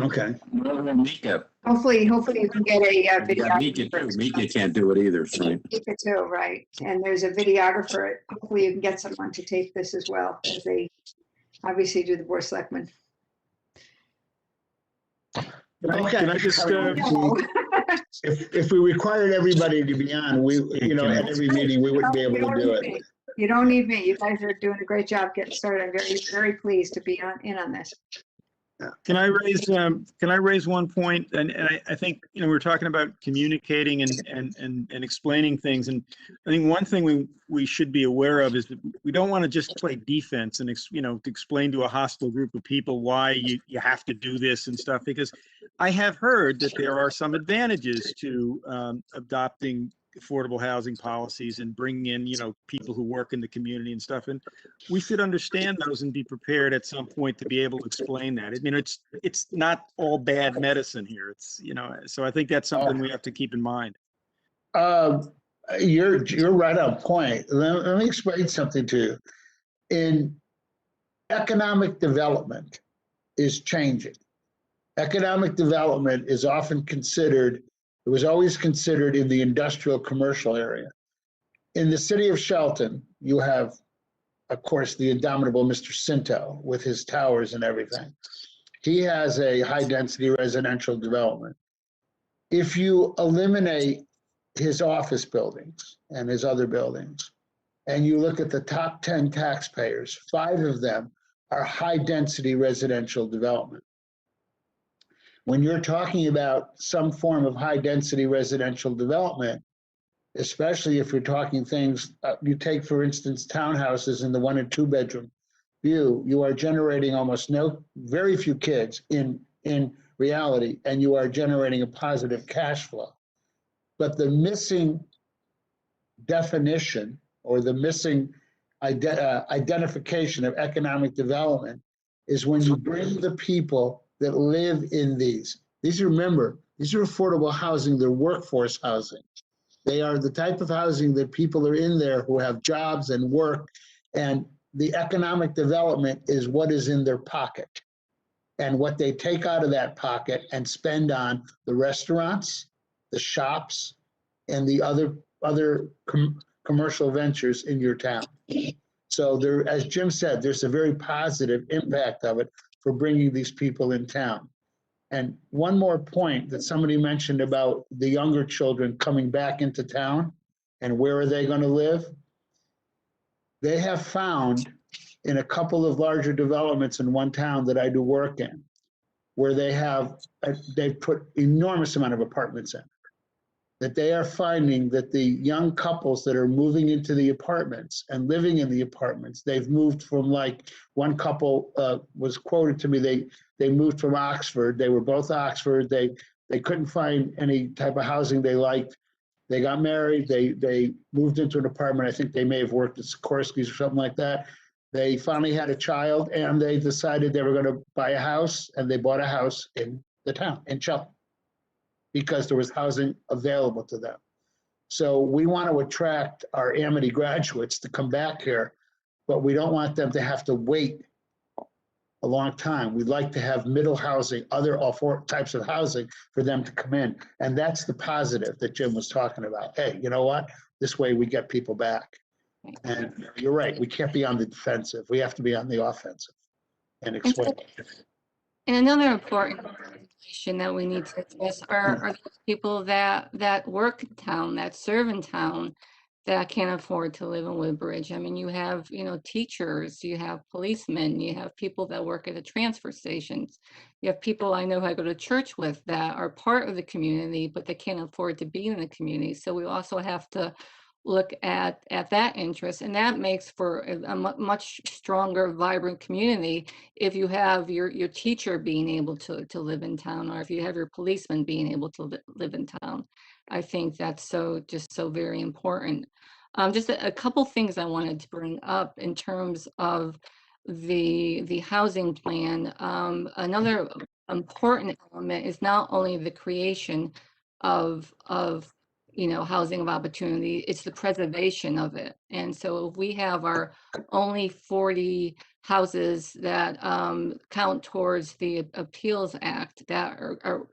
Speaker 1: Okay.
Speaker 12: Mika,
Speaker 3: Hopefully you can get a
Speaker 12: Mika
Speaker 3: videographer.
Speaker 12: too. Mika can't do it either, so.
Speaker 3: Mika too, right. And there's a videographer. Hopefully you can get someone to tape this as well, as they obviously do the Board of Selectmen.
Speaker 1: Okay.
Speaker 9: Can I just,
Speaker 1: If we required everybody to be on, at every meeting, we wouldn't be able to do it.
Speaker 3: You don't need me. You guys are doing a great job getting started. I'm very, very pleased to be in on this.
Speaker 9: Can I raise one point? And I think, we're talking about communicating and explaining things. And I think one thing we should be aware of is that we don't want to just play defense and, to explain to a hostile group of people why you have to do this and stuff, because I have heard that there are some advantages to adopting affordable housing policies and bringing in, people who work in the community and stuff. And we should understand those and be prepared at some point to be able to explain that. I mean, it's not all bad medicine here. It's, so I think that's something we have to keep in mind.
Speaker 1: You're right on point. Let me explain something to you. In economic development is changing. Economic development is often considered, it was always considered in the industrial commercial area. In the city of Shelton, you have, of course, the indomitable Mr. Sinto with his towers and everything. He has a high density residential development. If you eliminate his office buildings and his other buildings, and you look at the top 10 taxpayers, 5 of them are high density residential development. when you're talking about some form of high-density residential development, especially if you're talking things, you take, for instance, townhouses in the 1 and 2 bedroom view, you are generating very few kids in reality, and you are generating a positive cash flow. But the missing definition or the missing identification of economic development is when you bring the people that live in these. Remember, these are affordable housing, they're workforce housing. They are the type of housing that people are in there who have jobs and work, and the economic development is what is in their pocket and what they take out of that pocket and spend on the restaurants, the shops, and the other commercial ventures in your town. So there, as Jim said, there's a very positive impact of it for bringing these people in town. And one more point that somebody mentioned about the younger children coming back into town and where are they going to live? They have found in a couple of larger developments in one town that I do work in, where they've put enormous amount of apartments in, that they are finding that the young couples that are moving into the apartments and living in the apartments, they've moved from, like, one couple was quoted to me, they moved from Oxford. They were both Oxford. They couldn't find any type of housing they liked. They got married. They moved into an apartment. I think they may have worked at Sikorsky's or something like that. They finally had a child, and they decided they were going to buy a house, and they bought a house in the town, in Chelsea, because there was housing available to them. So we want to attract our Amity graduates to come back here, but we don't want them to have to wait a long time. We'd like to have middle housing, all 4 types of housing for them to come in. And that's the positive that Jim was talking about. Hey, you know what? This way we get people back. And you're right, we can't be on the defensive. We have to be on the offensive and explain.
Speaker 10: And another important population that we need to address are those people that work in town, that serve in town, that can't afford to live in Woodbridge. I mean, you have, teachers, you have policemen, you have people that work at the transfer stations. You have people I know who I go to church with that are part of the community, but they can't afford to be in the community. So we also have to look at that interest, and that makes for a much stronger, vibrant community if you have your teacher being able to live in town, or if you have your policeman being able to live in town. I think that's just so very important. Just a couple things I wanted to bring up in terms of the housing plan. Another important element is not only the creation of housing of opportunity, it's the preservation of it. And so if we have our only 40 houses that count towards the Appeals Act that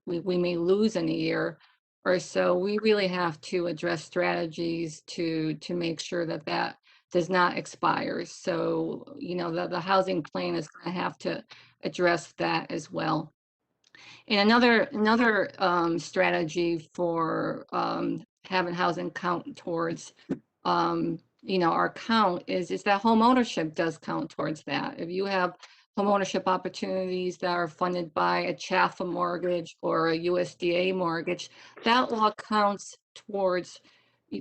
Speaker 10: we may lose in a year or so, we really have to address strategies to make sure that does not expire. So, the housing plan is going to have to address that as well. And another strategy for having housing count towards our count is that home ownership does count towards that. If you have home ownership opportunities that are funded by a CHAFA mortgage or a USDA mortgage, that all counts towards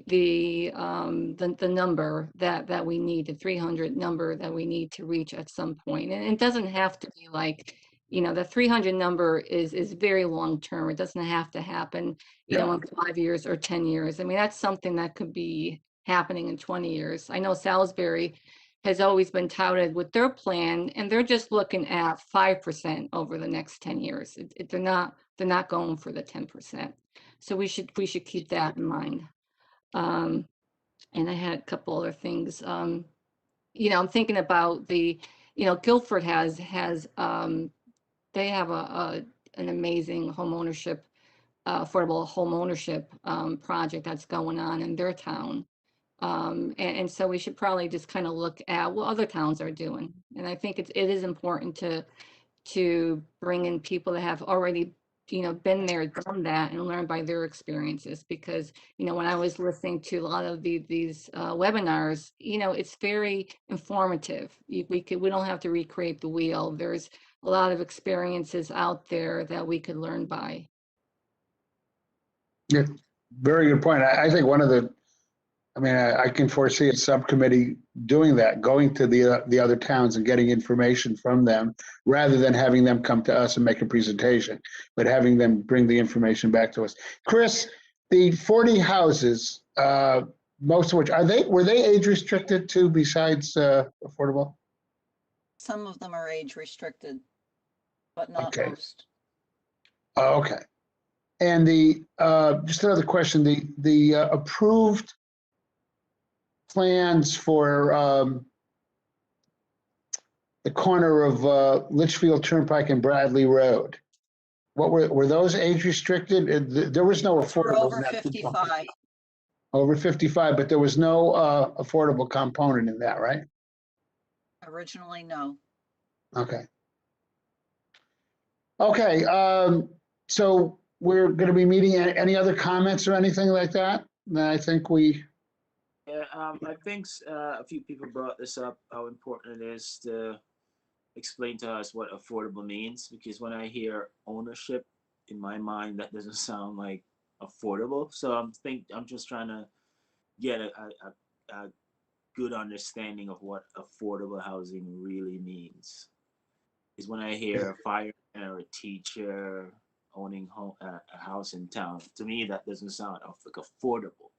Speaker 10: the number that we need, the 300 number that we need to reach at some point. And it doesn't have to be like, the 300 number is very long term. It doesn't have to happen, in 5 years or 10 years. I mean, that's something that could be happening in 20 years. I know Salisbury has always been touted with their plan, and they're just looking at 5% over the next 10 years. They're not going for the 10%. So we should keep that in mind. And I had a couple other things. I'm thinking about Guilford has they have an amazing home ownership, affordable home ownership project that's going on in their town. And so we should probably just kind of look at what other towns are doing. And I think it is important to bring in people that have already been there, done that, and learned by their experiences. Because, when I was listening to a lot of these webinars, it's very informative. We don't have to recreate the wheel. There's a lot of experiences out there that we could learn by.
Speaker 1: Yeah, very good point. I think I can foresee a subcommittee doing that, going to the other towns and getting information from them, rather than having them come to us and make a presentation, but having them bring the information back to us. Chris, the 40 houses, most of which, were they age restricted too, besides affordable?
Speaker 2: Some of them are age restricted, but not
Speaker 1: Okay.
Speaker 2: most.
Speaker 1: Okay. And just another question, the approved plans for the corner of Litchfield Turnpike and Bradley Road, what were those age restricted? There was no
Speaker 2: For
Speaker 1: affordable.
Speaker 2: over 55.
Speaker 1: Over 55, but there was no affordable component in that, right?
Speaker 2: Originally, no.
Speaker 1: Okay. Okay, so we're going to be meeting. Any other comments or anything like that? I think we.
Speaker 11: Yeah, I think a few people brought this up, how important it is to explain to us what affordable means, because when I hear ownership, in my mind, that doesn't sound like affordable. So I'm just trying to get a good understanding of what affordable housing really means. Is when I hear a fireman or a teacher owning a house in town, to me that doesn't sound like affordable.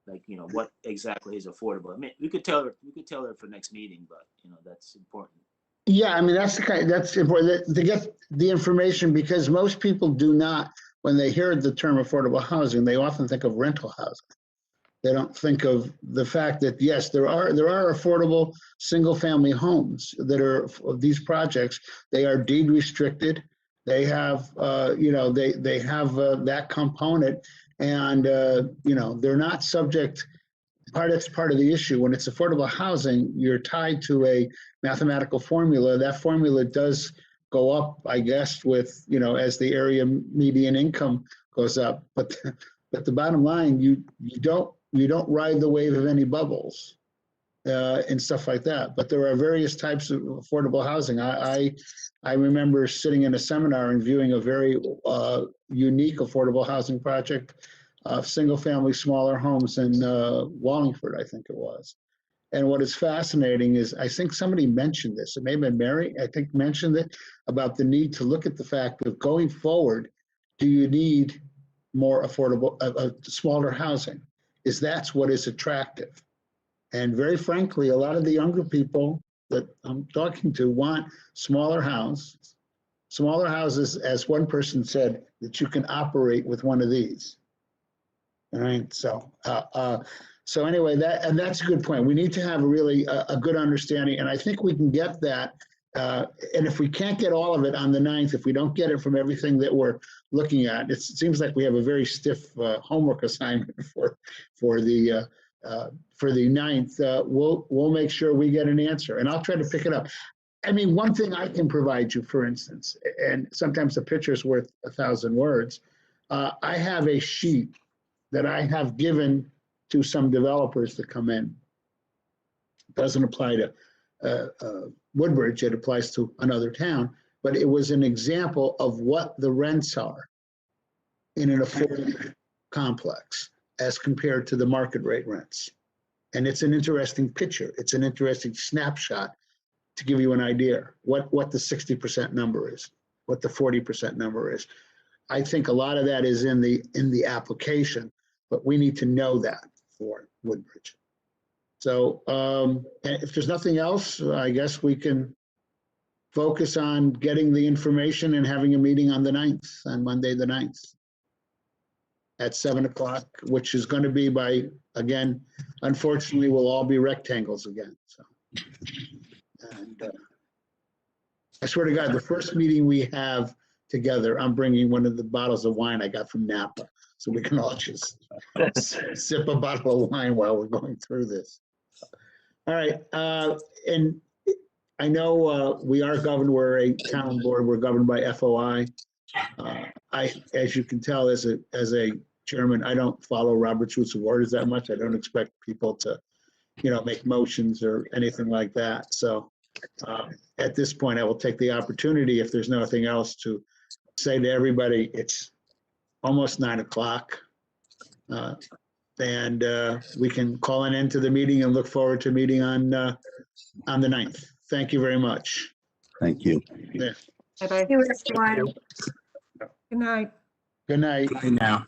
Speaker 11: Like, what exactly is affordable? I mean, we could tell her for next meeting, but that's important.
Speaker 1: Yeah, I mean, that's important to get the information, because most people do not, when they hear the term affordable housing, they often think of rental housing. They don't think of the fact that, yes, there are affordable single-family homes that are of these projects. They are deed restricted. They have, they have that component, and they're not subject. That's part of the issue. When it's affordable housing, you're tied to a mathematical formula. That formula does go up, I guess, with as the area median income goes up. But the bottom line, you don't ride the wave of any bubbles and stuff like that. But there are various types of affordable housing. I remember sitting in a seminar and viewing a very unique affordable housing project, single-family smaller homes in Wallingford, I think it was. And what is fascinating is, I think somebody mentioned this, it may have been Mary, I think mentioned it, about the need to look at the fact of going forward, do you need more affordable, smaller housing? That's what is attractive. And very frankly, a lot of the younger people that I'm talking to want smaller houses, as one person said, that you can operate with one of these. All right, so anyway, that's a good point. We need to have really a good understanding, and I think we can get that. And if we can't get all of it on the 9th, if we don't get it from everything that we're looking at, it seems like we have a very stiff homework assignment for the 9th. We'll make sure we get an answer, and I'll try to pick it up. I mean, one thing I can provide you, for instance, and sometimes a picture is worth 1,000 words. I have a sheet that I have given to some developers that come in. It doesn't apply to Woodbridge, it applies to another town, but it was an example of what the rents are in an affordable complex as compared to the market rate rents. And it's an interesting picture. It's an interesting snapshot to give you an idea what the 60% number is, what the 40% number is. I think a lot of that is in the application, but we need to know that for Woodbridge. So if there's nothing else, I guess we can focus on getting the information and having a meeting on the 9th, on Monday the 9th at 7 o'clock, which is going to be again, unfortunately, we'll all be rectangles again. So, and I swear to God, the first meeting we have together, I'm bringing one of the bottles of wine I got from Napa, so we can all just sip a bottle of wine while we're going through this. All right, and I know we are governed, we're a town board, we're governed by FOI. As you can tell, as a chairman, I don't follow Robert's Rules of Orders that much. I don't expect people to, make motions or anything like that. So at this point, I will take the opportunity, if there's nothing else, to say to everybody, it's almost 9:00. And we can call an end to the meeting and look forward to meeting on the 9th. Thank you very much.
Speaker 13: Thank you.
Speaker 1: Yeah.
Speaker 10: Bye-bye.
Speaker 3: Thank you, everyone.
Speaker 5: Good night.
Speaker 1: Good night.
Speaker 11: Bye now.